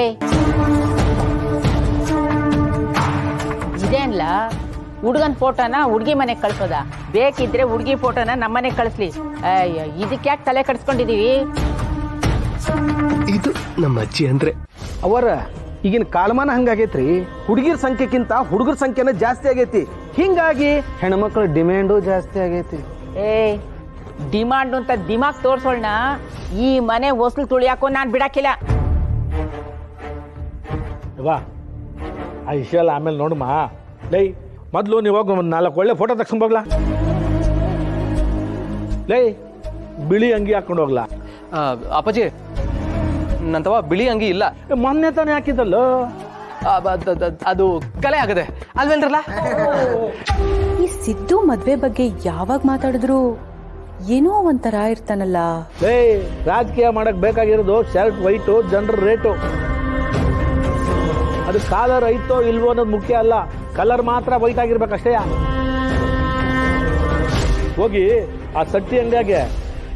ಇದೇನ್ಲ ಹುಡುಗನ್ ಫೋಟೋನ ಹುಡುಗಿ ಮನೆಗೆ ಕಳ್ಸೋದ? ಬೇಕಿದ್ರೆ ಹುಡುಗಿ ಫೋಟೋನ ನಮ್ಮನೆಗೆ ಕಳಿಸ್ಲಿ. ಅಯ್ಯೋ, ಇದಕ್ಕೆ ಯಾಕೆ ತಲೆ ಕಟ್ಸ್ಕೊಂಡಿದೀವಿ? ಇದು ನಮ್ಮ ಅಜ್ಜಿ ಅಂದ್ರೆ. ಅವರ ಈಗಿನ ಕಾಲಮಾನ ಹಂಗಾಗೈತ್ರಿ. ಹುಡುಗಿರ ಸಂಖ್ಯೆಕ್ಕಿಂತ ಹುಡುಗರ ಸಂಖ್ಯೆನ ಜಾಸ್ತಿ ಆಗೈತಿ. ಹಿಂಗಾಗಿ ಹೆಣ್ಮಕ್ಳ ಡಿಮ್ಯಾಂಡು ಜಾಸ್ತಿ ಆಗೈತಿ. ಏ ಡಿಮಾಂಡ್ ಅಂತ ದಿಮಾಗ್ ತೋರ್ಸೋಳ್ನ. ಈ ಮನೆ ಹೊಸ್ಲು ತುಳಿಯಾಕೋ ನಾನ್ ಬಿಡಾಕಿಲ್ಲ. ಬಾ, ಆ ವಿಷಯ ಎಲ್ಲ ಆಮೇಲೆ ನೋಡಮ್ಮ. ಲೈ ಮೊದಲು ನೀವು ಹೋಗಿ ಒಂದು 4 ಒಳ್ಳೆ ಫೋಟೋ ತಗ್ಸ್ಕೊಂಬೋಗ್ಲಾ. ಲೈ ಬಿಳಿ ಅಂಗಿ ಹಾಕೊಂಡು ಹೋಗ್ಲಾ. ಅಪ್ಪಾಜಿ, ನಂತವ ಬಿಳಿ ಅಂಗಿ ಇಲ್ಲ. ಮೊನ್ನೆ ತಾನೇ ಹಾಕಿದ್ದಲ್ಲ, ಅದು ಕಲೆ ಆಗದೆ ಅಲ್ವೇನ್ರಲ್ಲ. ಈ ಸಿದ್ದು ಮದ್ವೆ ಬಗ್ಗೆ ಯಾವಾಗ ಮಾತಾಡಿದ್ರು ಏನೋ ಒಂಥರ ಇರ್ತಾನಲ್ಲ. ಲೇ ರಾಜಕೀಯ ಮಾಡಕ್ ಬೇಕಾಗಿರೋದು ಶರ್ಟ್ ವೈಟು, ಜನರ ರೇಟು. ಅದು ಕಾಲರ್ ಐತೋ ಇಲ್ವೋ ಅನ್ನೋದು ಮುಖ್ಯ ಅಲ್ಲ, ಕಲರ್ ಮಾತ್ರ ವೈಟ್ ಆಗಿರ್ಬೇಕಷ್ಟೇ. ಹೋಗಿ ಆ ಸಟ್ಟಿ ಅಂಗಡಿಯಾಗೆ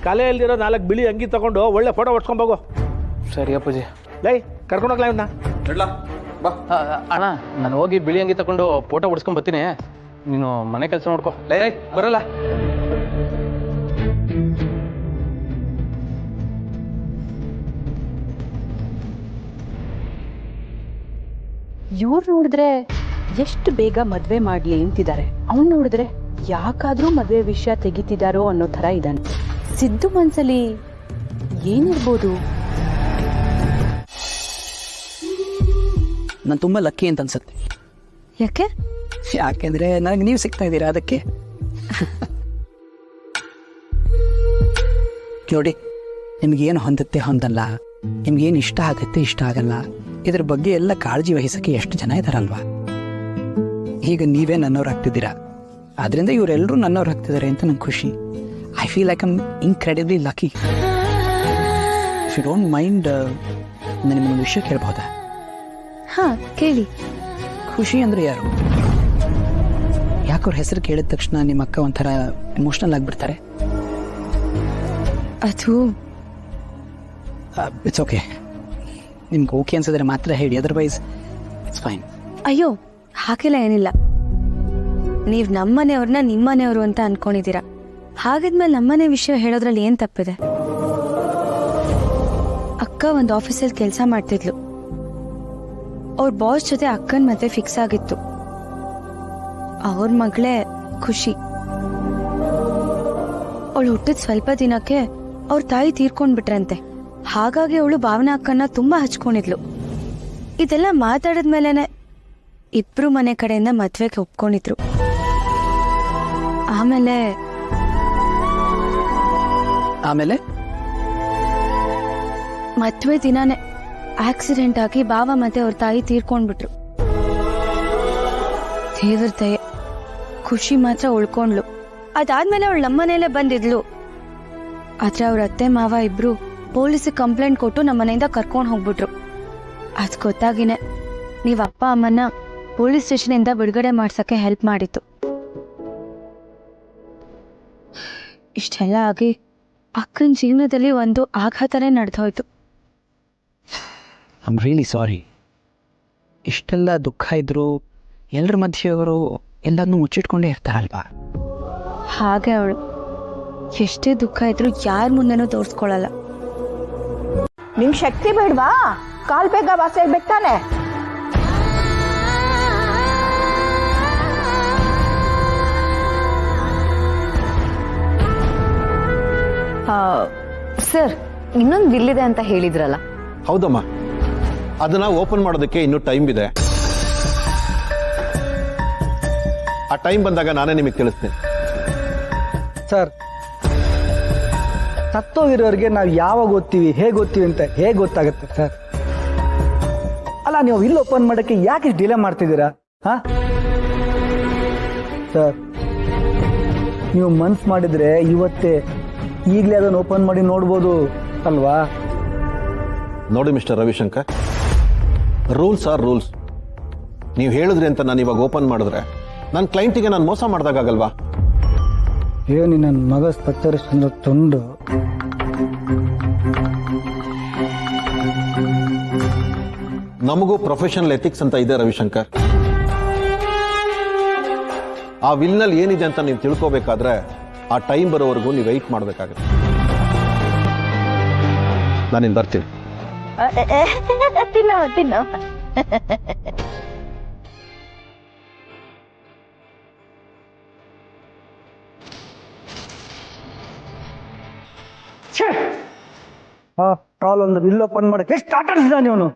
ಕಲೆ ಇಲ್ದಿರೋ 4 ಬಿಳಿ ಅಂಗಿ ತಗೊಂಡು ಒಳ್ಳೆ ಫೋಟೋ ಹೊಡ್ಸ್ಕೊಂಬೋಗು. ಸರಿ ಅಪ್ಪಾಜಿ. ಲೈ ಕರ್ಕೊಂಡೋಗ್ಲಾ ಇವನ್ನ. ಅಣ್ಣ, ನಾನು ಹೋಗಿ ಬಿಳಿ ಅಂಗಿ ತಗೊಂಡು ಫೋಟೋ ಹೊಡ್ಸ್ಕೊಂಡ್ ಬರ್ತೀನಿ. ನೀನು ಮನೆ ಕೆಲಸ ನೋಡ್ಕೊ. ಲೈ ಬರಲ್ಲ. ಇವ್ರು ನೋಡಿದ್ರೆ ಎಷ್ಟು ಬೇಗ ಮದ್ವೆ ಮಾಡ್ಲಿ ಅಂತಿದ್ದಾರೆ. ಅವ್ನು ನೋಡಿದ್ರೆ ಯಾಕಾದ್ರೂ ಮದ್ವೆ ವಿಷಯ ತೆಗಿತಿದಾರೋ ಅನ್ನೋ ತರ ಇದ್ದಾನೆ. ಸಿದ್ದು ಮನ್ಸಲ್ಲಿ ಏನಿರ್ಬೋದು? ನಾನು ತುಂಬ ಲಕ್ಕಿ ಅಂತ ಅನ್ಸುತ್ತೆ. ಯಾಕೆ? ಯಾಕೆಂದ್ರೆ ನನಗೆ ನೀವು ಸಿಗ್ತಾ ಇದ್ದೀರಾ, ಅದಕ್ಕೆ. ನೋಡಿ, ನಿಮ್ಗೇನು ಹೊಂದುತ್ತೆ ಹೊಂದಲ್ಲ, ನಿಮ್ಗೇನು ಇಷ್ಟ ಆಗುತ್ತೆ ಇಷ್ಟ ಆಗಲ್ಲ, ಇದ್ರ ಬಗ್ಗೆ ಎಲ್ಲ ಕಾಳಜಿ ವಹಿಸೋಕ್ಕೆ ಎಷ್ಟು ಜನ ಇದ್ದಾರಲ್ವಾ. ಈಗ ನೀವೇ ನನ್ನವ್ರು ಆಗ್ತಿದ್ದೀರಾ, ಆದ್ರಿಂದ ಇವರೆಲ್ಲರೂ ನನ್ನವ್ರು ಆಗ್ತಿದ್ದಾರೆ ಅಂತ ನಂಗೆ ಖುಷಿ. I feel like I'm incredibly lucky. If you don't mind, ನಾನು ನಿಮ್ಮನ್ನು ವಿಷಯ ಕೇಳ್ಬೋದಾ? ಹಾ ಕೇಳಿ. ಖುಷಿ ಅಂದ್ರೆ ಯಾರು? ಯಾಕವ್ರ ಹೆಸರು ಕೇಳಿದ ತಕ್ಷಣ ನಿಮ್ಮ ಅಕ್ಕ ಒಂಥರ ಎಮೋಷನಲ್ ಆಗಿಬಿಡ್ತಾರೆ? ಅದು ಇಟ್ಸ್ ಓಕೆ. ನಿಮ್ಗೆ ಓಕೆ ಅನ್ಸಿದ್ರೆ ಮಾತ್ರ ಹೇಳಿ, ಅದರ್ವೈಸ್ ಇಟ್ಸ್ ಫೈನ್. ಅಯ್ಯೋ ಹಾಗೆಲ್ಲ ಏನಿಲ್ಲ. ನೀವು ನಮ್ಮನೆಯವ್ರನ್ನ ನಿಮ್ಮನೆಯವರು ಅಂತ ಅನ್ಕೊಂಡಿದ್ದೀರಾ. ಹಾಗಿದ್ಮೇಲೆ ನಮ್ಮನೆ ವಿಷಯ ಹೇಳೋದ್ರಲ್ಲಿ ಏನ್ ತಪ್ಪಿದೆ? ಅಕ್ಕ ಒಂದು ಆಫೀಸಲ್ಲಿ ಕೆಲಸ ಮಾಡ್ತಿದ್ಲು. ಅವ್ರ ಬಾಸ್ ಜೊತೆ ಅಕ್ಕನ ಮದುವೆ ಫಿಕ್ಸ್ ಆಗಿತ್ತು. ಅವ್ರ ಮಗಳೇ ಖುಷಿ. ಅವಳು ಹುಟ್ಟಿದ ಸ್ವಲ್ಪ ದಿನಕ್ಕೆ ಅವ್ರ ತಾಯಿ ತೀರ್ಕೊಂಡ್ಬಿಟ್ರಂತೆ. ಹಾಗಾಗಿ ಅವಳು ಭಾವನಾ ಅಕ್ಕನ್ನ ತುಂಬಾ ಹಚ್ಕೊಂಡಿದ್ಲು. ಇದೆಲ್ಲ ಮಾತಾಡಿದ್ಮೇಲೆನೆ ಇಬ್ರು ಮನೆ ಕಡೆಯಿಂದ ಮದ್ವೆಗೆ ಒಪ್ಕೊಂಡಿದ್ರು. ಆಮೇಲೆ ಮದ್ವೆ ದಿನಾನೇ ಆಕ್ಸಿಡೆಂಟ್ ಆಗಿ ಬಾವ ಮತ್ತೆ ಅವ್ರ ತಾಯಿ ತೀರ್ಕೊಂಡ್ಬಿಟ್ರು. ದೇವ್ರ ದಯೆ, ಖುಷಿ ಮಾತ್ರ ಉಳ್ಕೊಂಡ್ಲು. ಅದಾದ್ಮೇಲೆ ಅವಳು ನಮ್ಮನೇಲೆ ಬಂದಿದ್ಲು. ಆದ್ರೆ ಅವ್ರ ಅತ್ತೆ ಮಾವ ಇಬ್ರು ಪೊಲೀಸಿಗೆ ಕಂಪ್ಲೇಂಟ್ ಕೊಟ್ಟು ನಮ್ಮನೆಯಿಂದ ಕರ್ಕೊಂಡು ಹೋಗ್ಬಿಟ್ರು. ಅದ್ ಗೊತ್ತಾಗಿನೇ ನೀವ್ ಅಪ್ಪ ಅಮ್ಮನ್ನ ಪೊಲೀಸ್ ಸ್ಟೇಷನಿಂದ ಬಿಡುಗಡೆ ಮಾಡ್ಸಕ್ಕೆ ಹೆಲ್ಪ್ ಮಾಡಿತ್ತು. ಇಷ್ಟೆಲ್ಲ ಆಗಿ ಅಕ್ಕನ ಜೀವನದಲ್ಲಿ ಒಂದು ಆಘಾತನೇ ನಡೆದೋಯ್ತು. I am really sorry. ಇಷ್ಟೆಲ್ಲ ದುಃಖ ಇದ್ರು ಎಲ್ಲರ ಮಧ್ಯೆ ಅವರು ಎಲ್ಲದನ್ನೂ ಮುಚ್ಚಿಟ್ಕೊಂಡೇ ಇರ್ತಾರಲ್ವಾ? ಹಾಗೆ ಅವಳು ಎಷ್ಟೇ ದುಃಖ ಇದ್ರು ಯಾರ ಮುಂದೆನೂ ತೋರಿಸ್ಕೊಳ್ಳಲ್ಲ. ನಿಂಗೆ ಶಕ್ತಿ ಬೇಡ್ವಾ? ಕಾಲ್ ಬೇಗ ವಾಸ ಇರ್ಬೇಕು ತಾನೆ? ಸರ್, ಇನ್ನೊಂದು ಬಿಲ್ ಇದೆ ಅಂತ ಹೇಳಿದ್ರಲ್ಲ? ಹೌದಮ್ಮ, ಅದನ್ನ ಓಪನ್ ಮಾಡೋದಕ್ಕೆ ಇನ್ನೂ ಟೈಮ್ ಇದೆ. ಆ ಟೈಮ್ ಬಂದಾಗ ನಾನೇ ನಿಮಗೆ ತಿಳಿಸ್ತೀನಿ. ಸರ್, ಸತ್ತೋಗಿರೋರಿಗೆ ನಾವು ಯಾವಾಗ ಓದ್ತೀವಿ ಹೇಗೆ ಓದ್ತೀವಿ ಅಂತ ಹೇಗೆ ಗೊತ್ತಾಗುತ್ತೆ ಸರ್? ಅಲ್ಲ, ನೀವು ಇಲ್ಲಿ ಓಪನ್ ಮಾಡೋಕ್ಕೆ ಯಾಕೆ ಡಿಲೇ ಮಾಡ್ತಿದ್ದೀರಾ? ಹಾಂ ಸರ್, ನೀವು ಮನ್ಸು ಮಾಡಿದರೆ ಇವತ್ತೇ ಈಗಲೇ ಅದನ್ನು ಓಪನ್ ಮಾಡಿ ನೋಡ್ಬೋದು ಅಲ್ವಾ? ನೋಡಿ mister Ravishankar, rules are rules. ನೀವು ಹೇಳಿದ್ರಿ ಅಂತ ನಾನು ಇವಾಗ ಓಪನ್ ಮಾಡಿದ್ರೆ ನನ್ನ ಕ್ಲೈಂಟಿಗೆ ನಾನು ಮೋಸ ಮಾಡ್ದಾಗಲ್ವಾ? ಏನು ನನ್ನ ಮಗ ಸತ್ತರಿಸಿದ ತುಂಡು. ನಮಗೂ ಪ್ರೊಫೆಷನಲ್ ಎಥಿಕ್ಸ್ ಅಂತ ಇದೆ ರವಿಶಂಕರ್. ಆ ವಿಲ್ನಲ್ಲಿ ಏನಿದೆ ಅಂತ ನೀವು ತಿಳ್ಕೋಬೇಕಾದ್ರೆ ಆ ಟೈಮ್ ಬರೋವರೆಗೂ ನೀವು ವೆಯ್ಟ್ ಮಾಡಬೇಕಾಗುತ್ತೆ. ನಾನಿಲ್ಲಿ ಬರ್ತೀನಿ. ತಿನ್ನೋ ಕಾಲ್ ಒಂದು ಬಿಲ್ ಓಪನ್ ಮಾಡಕ್ಕೆ ಎಷ್ಟು ಆಟ ಆಡಿಸಿದ ನೀವನು?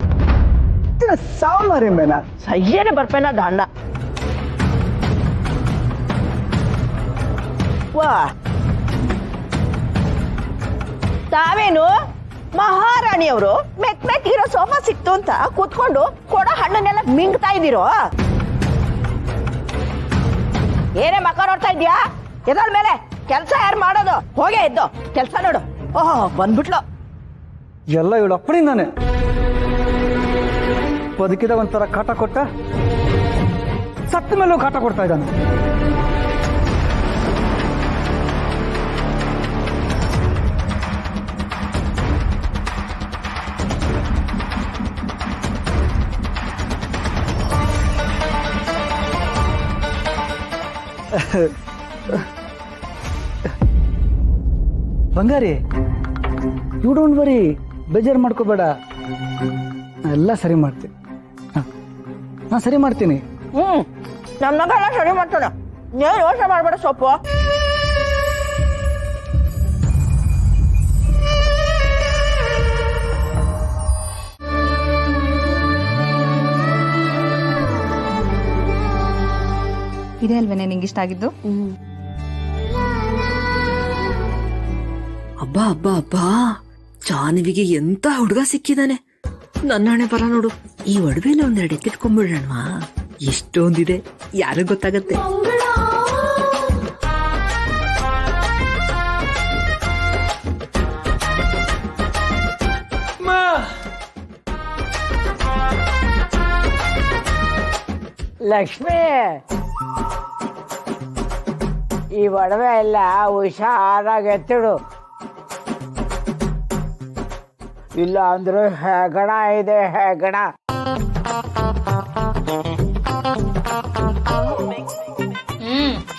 ಸಾಮಾರಿ ಮೇನ ಸಯ್ಯನೆ ಬರ್ಪೇನ ದಾಂಡ. ವಾ, ತಾವೇನು ಮಹಾರಾಣಿಯವರು ಮೆತ್ ಮೆತ್ತಿರೋ ಸೋಫಾ ಸಿಕ್ತು ಅಂತ ಕೂತ್ಕೊಂಡು ಕೊಡೋ ಹಣ್ಣನ್ನೆಲ್ಲ ಮಿಂಗ್ತಾ ಇದ್ದೀರೋ? ಏನೇ ಮಕ್ಕ ನೋಡ್ತಾ ಇದ್ಯಾ? ಎದಳ ಮೇಲೆ ಕೆಲಸ ಯಾರು ಮಾಡೋದು? ಹೋಗೇ ಇದ್ದು ಕೆಲಸ ನೋಡು. ಓಹೋ, ಬಂದ್ಬಿಟ್ಲು. ಎಲ್ಲ ಇವಳು ಅಪ್ಪನಿಂದಾನೆ. ಬದುಕಿದ ಒಂಥರ ಕಾಟ ಕೊಟ್ಟ, ಸತ್ತ ಮೇಲೂ ಕಾಟ ಕೊಡ್ತಾ ಇದ್ದಾನೆ. ಬಂಗಾರಿ, ಯು ಡೋಂಟ್ ವರಿ, ಬೇಜಾರು ಮಾಡ್ಕೋಬೇಡ, ಎಲ್ಲ ಸರಿ ಮಾಡ್ತೀನಿ. ನಾನು ಸರಿ ಮಾಡ್ತೀನಿ. ನಮ್ಮ ಮಗ ಎಲ್ಲ ಸರಿ ಮಾಡ್ತಾನೆ, ನೀನು ಯೋಚನೆ ಮಾಡಬೇಡ ಸೊಪ್ಪು. ಇದೇ ಅಲ್ವೇನೆ ನಿಂಗೆ ಇಷ್ಟ ಆಗಿದ್ದು? ಅಬ್ಬಾ ಅಬ್ಬಾ ಅಬ್ಬಾ, ಜಾನ್ವಿಗೆ ಎಂತ ಹುಡುಗ ಸಿಕ್ಕಿದಾನೆ. ನನ್ನ ಹಣೆ ಬರ ನೋಡು. ಈ ಒಡವೆನ ಒಂದೆರಡು ಎತ್ತಿಟ್ಕೊಂಡ್ಬಿಡೋಣವಾ? ಎಷ್ಟೊಂದಿದೆ, ಯಾರು ಗೊತ್ತಾಗತ್ತೆ. ಲಕ್ಷ್ಮಿ, ಈ ಒಡವೆ ಎಲ್ಲ ಹುಷಾರಾಗಿ ಎತ್ತಿಡು, ಇಲ್ಲ ಅಂದ್ರೆ ಹೆಗಣ ಇದೆ, ಹೆಗಣ.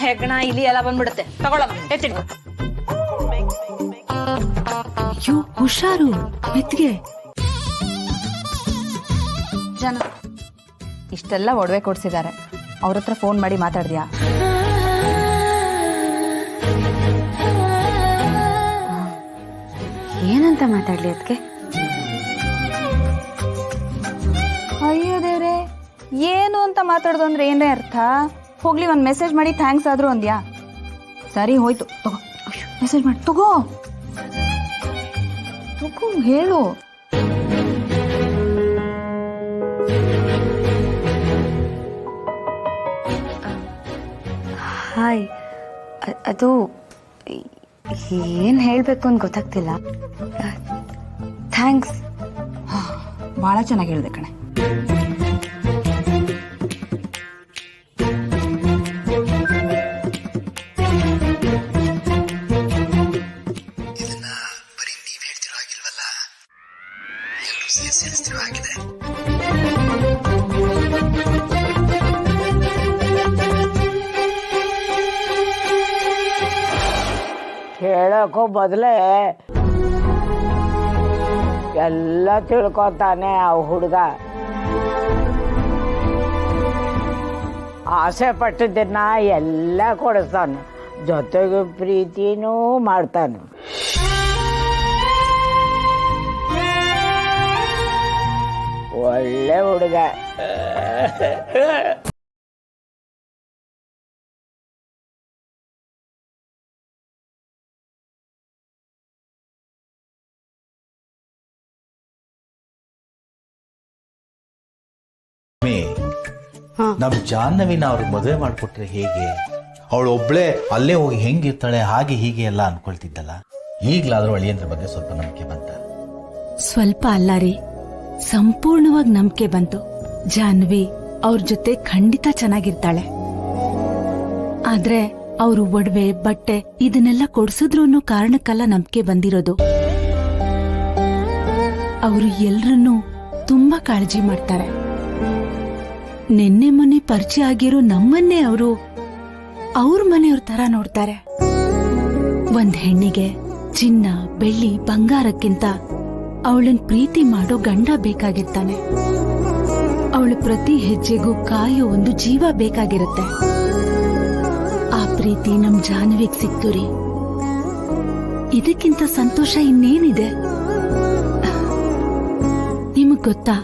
ಹೆಗ್ಗಣ ಇಲ್ಲಿ ಎಲ್ಲ ಬಂದ್ಬಿಡುತ್ತೆ. ತಗೊಳಮ್ಮ, ಎತ್ತಿಡ್ಕೊ. ಅಯ್ಯೋ, ಹುಷಾರು, ಮೆತ್ತಿಗೆ. ಜನ ಇಷ್ಟೆಲ್ಲ ಒಡವೆ ಕೊಡ್ಸಿದ್ದಾರೆ, ಅವ್ರ ಹತ್ರ ಫೋನ್ ಮಾಡಿ ಮಾತಾಡ್ದ್ಯಾ? ಏನಂತ ಮಾತಾಡ್ಲಿ ಅದಕ್ಕೆ? ಅಯ್ಯೋ ದೇವ್ರೆ, ಏನು ಅಂತ ಮಾತಾಡೋದು ಅಂದ್ರೆ ಏನೇ ಅರ್ಥ? ಹೋಗ್ಲಿ, ಒಂದು ಮೆಸೇಜ್ ಮಾಡಿ ಥ್ಯಾಂಕ್ಸ್ ಆದ್ರೂ ಅಂದ್ಯಾ? ಸರಿ ಹೋಯ್ತು, ತಗೋ ಮೆಸೇಜ್ ಮಾಡಿ, ತಗೋ ತಗೋ, ಹೇಳು. ಹಾಯ್, ಅದು ಏನು ಹೇಳಬೇಕು ಅಂತ ಗೊತ್ತಾಗ್ತಿಲ್ಲ. ಥ್ಯಾಂಕ್ಸ್, ಭಾಳ ಚೆನ್ನಾಗಿ ಹೇಳಿದೆ ಕಣೆ. ಹೇಳೋಕ್ಕೂ ಬದಲೇ ಎಲ್ಲ ತಿಳ್ಕೊತಾನೆ ಆ ಹುಡುಗ. ಆಸೆ ಪಟ್ಟಿದ್ದನ್ನ ಎಲ್ಲ ಕೊಡಿಸ್ತಾನೆ, ಜೊತೆಗೆ ಪ್ರೀತಿನೂ ಮಾಡ್ತಾನೆ. ಒಳ್ಳೆ ಹುಡುಗ. ನಮ್ ಜಾಹ್ನವಿನ ಅವ್ರಿಗೆ ಮದುವೆ ಮಾಡ್ಕೊಟ್ರೆ ಹೇಗೆ? ಅವಳು ಒಬ್ಳೆ ಅಲ್ಲೇ ಹೋಗಿ ಹೆಂಗಿರ್ತಾಳೆ ಹಾಗೆ ಹೀಗೆ ಎಲ್ಲ ಅನ್ಕೊಳ್ತಿದ್ದಲ್ಲ. ಈಗ್ಲಾದ್ರೂ ಅಳಿಯಂದ್ರ ಬಗ್ಗೆ ಸ್ವಲ್ಪ ನಂಬಿಕೆ ಬಂತ? ಸ್ವಲ್ಪ ಅಲ್ಲ ರೀ, ಸಂಪೂರ್ಣವಾಗಿ ನಂಬಿಕೆ ಬಂತು. ಜಾನ್ವಿ ಅವ್ರ ಜೊತೆ ಖಂಡಿತ ಚೆನ್ನಾಗಿರ್ತಾಳೆ. ಆದ್ರೆ ಅವರು ಒಡವೆ ಬಟ್ಟೆ ಇದನ್ನೆಲ್ಲ ಕೊಡ್ಸಿದ್ರು ಅನ್ನೋ ಕಾರಣಕ್ಕಲ್ಲ ನಂಬಿಕೆ ಬಂದಿರೋದು. ಅವರು ಎಲ್ರನ್ನೂ ತುಂಬಾ ಕಾಳಜಿ ಮಾಡ್ತಾರೆ. ನಿನ್ನೆ ಮೊನ್ನೆ ಪರಿಚಯ ಆಗಿರೋ ನಮ್ಮನ್ನೇ ಅವರು ಅವ್ರ ಮನೆಯವ್ರ ತರ ನೋಡ್ತಾರೆ. ಒಂದ್ ಹೆಣ್ಣಿಗೆ ಚಿನ್ನ ಬೆಳ್ಳಿ ಬಂಗಾರಕ್ಕಿಂತ ಅವಳನ್ ಪ್ರೀತಿ ಮಾಡೋ ಗಂಡ ಬೇಕಾಗಿರ್ತಾನೆ. ಅವಳ ಪ್ರತಿ ಹೆಜ್ಜೆಗೂ ಕಾಯೋ ಒಂದು ಜೀವ ಬೇಕಾಗಿರುತ್ತೆ. ಆ ಪ್ರೀತಿ ನಮ್ ಜಾನ್ವಿಗ್ ಸಿಕ್ತು ರೀ. ಇದಕ್ಕಿಂತ ಸಂತೋಷ ಇನ್ನೇನಿದೆ? ನಿಮಗ್ ಗೊತ್ತಾ,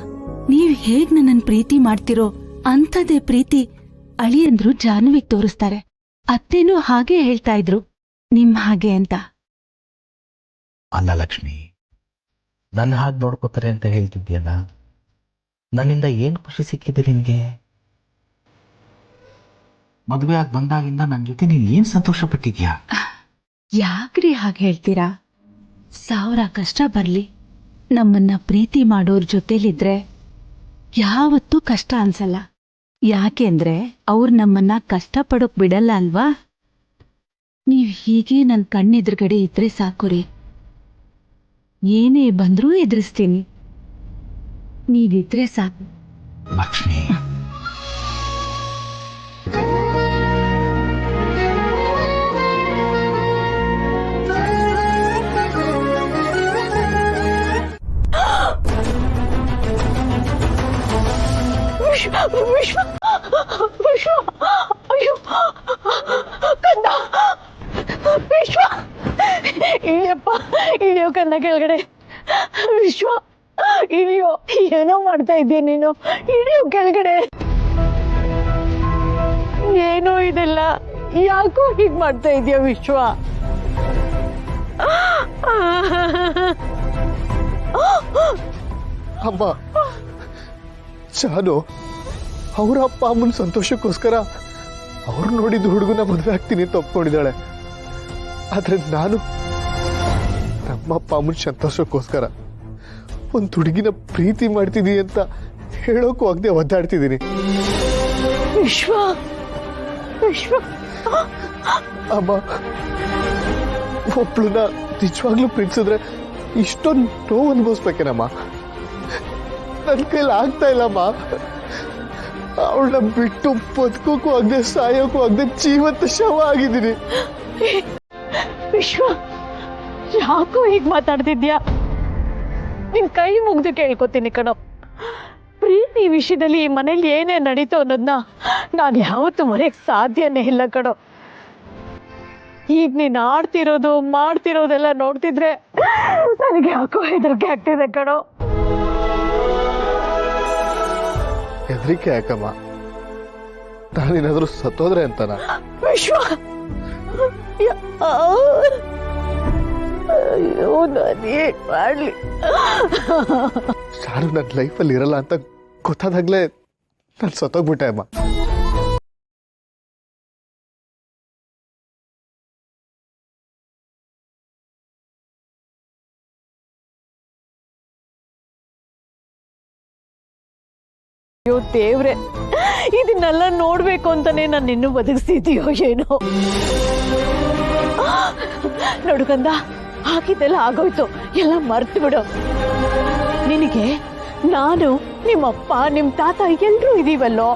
ನೀವ್ ಹೇಗ್ ನನ್ನನ್ ಪ್ರೀತಿ ಮಾಡ್ತಿರೋ ಅಂಥದೇ ಪ್ರೀತಿ ಅಳಿಯಂದ್ರು ಜಾನ್ವಿಗ್ ತೋರಿಸ್ತಾರೆ. ಅತ್ತೇನೂ ಹಾಗೆ ಹೇಳ್ತಾ ಇದ್ರು, ನಿಮ್ ಹಾಗೆ ಅಂತ. ಅಲ್ಲ ಲಕ್ಷ್ಮಿ, ನನ್ನ ಹಾಗೆ ನೋಡ್ಕೋತಾರೆ ಅಂತ ಹೇಳ್ತಿದ್ಯಲ್ಲ, ನನ್ನಿಂದ ಏನ್ ಖುಷಿ ಸಿಕ್ಕಿದೆ ನಿನ್ಗೆ? ಮದುವೆ ಆಗಿ ಬಂದಾಗಿಂದ ನನ್ನ ಜೊತೆ ನೀನ್ ಏನ್ ಸಂತೋಷ ಪಟ್ಟಿದ್ಯಾ? ಯಾಕ್ರಿ ಹಾಗೆ ಹೇಳ್ತೀರಾ? 1000 ಕಷ್ಟ ಬರ್ಲಿ, ನಮ್ಮನ್ನ ಪ್ರೀತಿ ಮಾಡೋರ್ ಜೊತೆಲಿದ್ರೆ ಯಾವತ್ತೂ ಕಷ್ಟ ಅನ್ಸಲ್ಲ. ಯಾಕೆಂದ್ರೆ ಅವ್ರು ನಮ್ಮನ್ನ ಕಷ್ಟಪಡೋಕ್ ಬಿಡಲ್ಲ ಅಲ್ವಾ? ನೀವ್ ಹೀಗೆ ನನ್ ಕಣ್ಣೆದುರುಗಡೆ ಇದ್ರೆ ಸಾಕುರಿ, ಏನೇ ಬಂದ್ರೂ ಎದುರಿಸ್ತೀನಿ. ನೀವಿದ್ರೆ ಸಾಕು. ಲಕ್ಷ್ಮಿ, ವಿಶ್ವ ವಿಶ್ವ ಅಯ್ಯೋ ಕಂದ, ವಿಶ್ವ ಇಳಿಯಪ್ಪ, ಇಳಿಯೋ ಕಂದ ಕೆಳಗಡೆ. ವಿಶ್ವ ಇಳಿಯೋ, ಏನೋ ಮಾಡ್ತಾ ಇದ್ದೀಯ ನೀನು, ಇಳಿಯೋ ಕೆಳಗಡೆ. ಏನೋ ಇದೆಲ್ಲ, ಯಾಕೋ ಹೀಗ್ ಮಾಡ್ತಾ ಇದೀಯ ವಿಶ್ವ? ಅಮ್ಮ, ಚಾನು ಅವರ ಅಪ್ಪ ಅಮ್ಮನ ಸಂತೋಷಕ್ಕೋಸ್ಕರ ಅವ್ರು ನೋಡಿದ ಹುಡುಗನ ಮದುವೆ ಆಗ್ತೀನಿ ಅಂತ ಒಪ್ಕೊಂಡಿದ್ದಾಳೆ. ಆದ್ರೆ ನಾನು ನಮ್ಮ ಅಪ್ಪ ಅಮ್ಮನ ಸಂತೋಷಕ್ಕೋಸ್ಕರ ಒಂದು ಹುಡುಗಿನ ಪ್ರೀತಿ ಮಾಡ್ತಿದ್ದೀನಿ ಅಂತ ಹೇಳೋಕ್ಕೂ ಆಗದೆ ಒದ್ದಾಡ್ತಿದ್ದೀನಿ. ವಿಶ್ವ ವಿಶ್ವ ಅಮ್ಮ, ಒಬ್ಳನ್ನ ನಿಜವಾಗ್ಲೂ ಪ್ರೀತಿಸಿದ್ರೆ ಇಷ್ಟೊಂದು ನೋವು ಅನುಭವಿಸ್ಬೇಕೇನಮ್ಮ? ನನ್ನ ಕೈಲಿ ಆಗ್ತಾ ಇಲ್ಲಮ್ಮ. ಅವಳನ್ನ ಬಿಟ್ಟು ಬದುಕೋಕ್ಕೂ ಆಗದೆ ಸಾಯೋಕ್ಕೂ ಆಗದೆ ಜೀವಂತ ಶವ ಆಗಿದ್ದೀನಿ. ವಿಶ್ವ, ಯಾಕೋ ಹೀಗ್ ಮಾತಾಡ್ತಿದ್ಯಾ? ನಿನ್ ಕೈ ಮುಗ್ದು ಕೇಳ್ಕೊತೀನಿ ಕಣೋ. ಪ್ರೀತಿ ವಿಷಯದಲ್ಲಿ ಈ ಮನೇಲಿ ಏನೇ ನಡೀತೋ ಅನ್ನೋದನ್ನ ನಾನು ಯಾವತ್ತೂ ಮರೆಯಕ್ ಸಾಧ್ಯನೇ ಇಲ್ಲ ಕಣೋ. ಈಗ ನೀನ್ ಆಡ್ತಿರೋದು ಮಾಡ್ತಿರೋದೆಲ್ಲ ನೋಡ್ತಿದ್ರೆ ನನಗೆ ಯಾಕೋ ಹೆದರಿಕೆ ಆಗ್ತಿದೆ ಕಣೋ. ಹೆದರಿಕೆ ಯಾಕಮ್ಮ? ನಾನೇನಾದ್ರೂ ಸತ್ತೋದ್ರೆ ಅಂತನ? ವಿಶ್ವ, ಅಯ್ಯೋ ನಾನು ಏನ್ ಮಾಡ್ಲಿ? ನಾನು ನನ್ನ ಲೈಫಲ್ಲಿ ಇರಲ್ಲ ಅಂತ ಗೊತ್ತಾದಾಗ್ಲೇ ನಾನು ಸತ್ತೋಗ್ಬಿಟ್ಟೆ ಅಮ್ಮ. ಅಯ್ಯೋ ದೇವ್ರೆ, ಇದನ್ನೆಲ್ಲ ನೋಡ್ಬೇಕು ಅಂತಾನೆ ನಾನು ಇನ್ನೂ ಬದುಕಿಸ್ತಿದೀಯೋ ಏನೋ. ನೋಡುಕಂದ, ಹಾಕಿದ್ದೆಲ್ಲ ಆಗೋಯ್ತು, ಎಲ್ಲ ಮರ್ತು ಬಿಡು. ನಿನಗೆ ನಾನು, ನಿಮ್ಮಪ್ಪ, ನಿಮ್ ತಾತ ಎಲ್ರೂ ಇದೀವಲ್ಲೋ.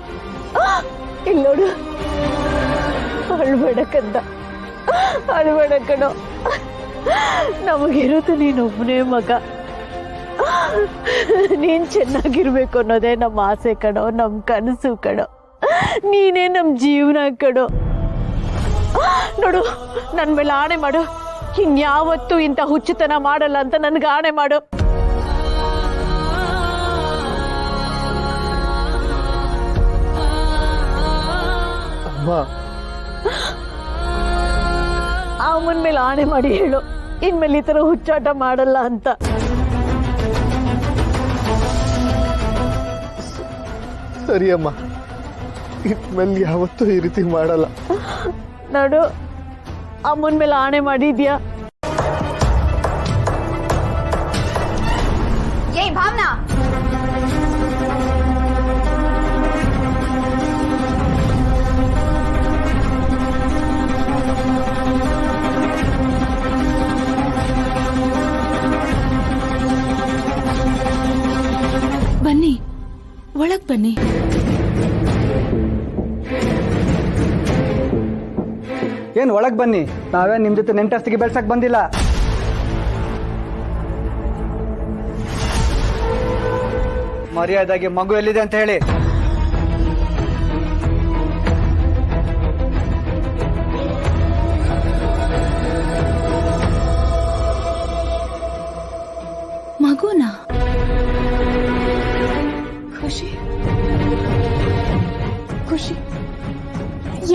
ಇಲ್ಲಿ ನೋಡು, ಅಳ್ಬೇಡ ಕಂದ, ಅಳ್ಬೇಡ ಕಣೋ. ನಮಗಿರೋದು ನೀನೊಬ್ಬನೇ ಮಗ. ನೀನ್ ಚೆನ್ನಾಗಿರ್ಬೇಕು ಅನ್ನೋದೇ ನಮ್ಮ ಆಸೆ ಕಣೋ, ನಮ್ ಕನಸು ಕಣೋ. ನೀನೇ ನಮ್ ಜೀವನ ಕಣೋ. ನೋಡು, ನನ್ ಮೇಲೆ ಆಣೆ ಮಾಡು, ಇನ್ಯಾವತ್ತೂ ಇಂಥ ಹುಚ್ಚುತನ ಮಾಡಲ್ಲ ಅಂತ ನನ್ಗೆ ಆಣೆ ಮಾಡು. ಅಮ್ಮನ ಮೇಲೆ ಆಣೆ ಮಾಡಿ ಹೇಳು, ಇನ್ಮೇಲೆ ಈ ತರ ಹುಚ್ಚಾಟ ಮಾಡಲ್ಲ ಅಂತ. ಸರಿ ಅಮ್ಮ, ಇನ್ಮೇಲೆ ಯಾವತ್ತೂ ಈ ರೀತಿ ಮಾಡಲ್ಲ. ನೋಡು, ಅಮ್ಮನ ಮೇಲೆ ಆಣೆ ಮಾಡಿದ್ಯಾ? ಏಯ್ ಭಾವನಾ, ಬನ್ನಿ, ಒಳಗ್ ಬನ್ನಿ. ಏನ್ ಒಳಗ್ ಬನ್ನಿ, ನಾವೇ ನಿಮ್ ಜೊತೆ ನೆಂಟಸ್ತಿಗೆ ಬೆಳ್ಸಕ್ ಬಂದಿಲ್ಲ. ಮರ್ಯಾದಾಗಿ ಮಗು ಎಲ್ಲಿದೆ ಅಂತ ಹೇಳಿ. ಮಗುನಾ? ಖುಷಿ ಖುಷಿ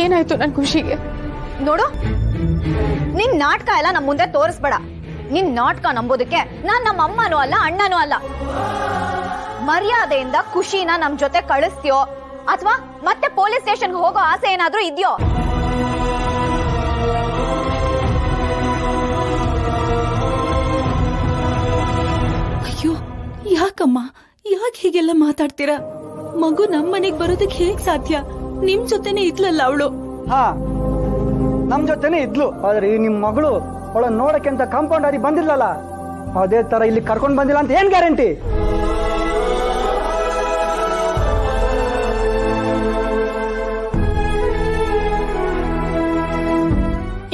ಏನಾಯ್ತು ನನ್ ಖುಷಿಗೆ? ನೋಡು, ನಿನ್ ನಾಟಕ ಎಲ್ಲ ನಮ್ ಮುಂದೆ ತೋರಿಸ್ಬೇಡ. ನಿನ್ ನಾಟಕ ನಂಬೋದಕ್ಕೆ ನಾನ್ ನಮ್ಮ ಅಮ್ಮನೂ ಅಲ್ಲ, ಅಣ್ಣನೂ ಅಲ್ಲ. ಮರ್ಯಾದೆಯಿಂದ ಖುಷಿನ ನಮ್ ಜೊತೆ ಕಳಿಸ್ತೀಯೋ ಅಥವಾ ಮತ್ತೆ ಪೊಲೀಸ್ ಸ್ಟೇಷನ್ಗೆ ಹೋಗೋ ಆಸೆ ಏನಾದ್ರೂ ಇದೆಯೋ? ಅಯ್ಯೋ, ಯಾಕಮ್ಮ, ಯಾಕೆ ಹೀಗೆಲ್ಲ ಮಾತಾಡ್ತೀರಾ? ಮಗು ನಮ್ಮನೆಗ್ ಬರೋದಕ್ಕೆ ಹೇಗ್ ಸಾಧ್ಯ? ನಿಮ್ ಜೊತೆನೆ ಇದ್ಲಲ್ಲ ಅವಳು. ಹಾ, ನಮ್ ಜೊತೆನೆ ಇದ್ಲು. ಆದ್ರೆ ಈ ನಿಮ್ ಮಗಳು ಅವಳ ನೋಡಕ್ಕೆ ಅಂತ ಕಾಂಪೌಂಡ್ ಆಗಿ ಬಂದಿಲ್ಲಲ್ಲ, ಅದೇ ತರ ಇಲ್ಲಿ ಕರ್ಕೊಂಡ್ ಬಂದಿಲ್ಲ ಅಂತ ಏನ್ ಗ್ಯಾರಂಟಿ?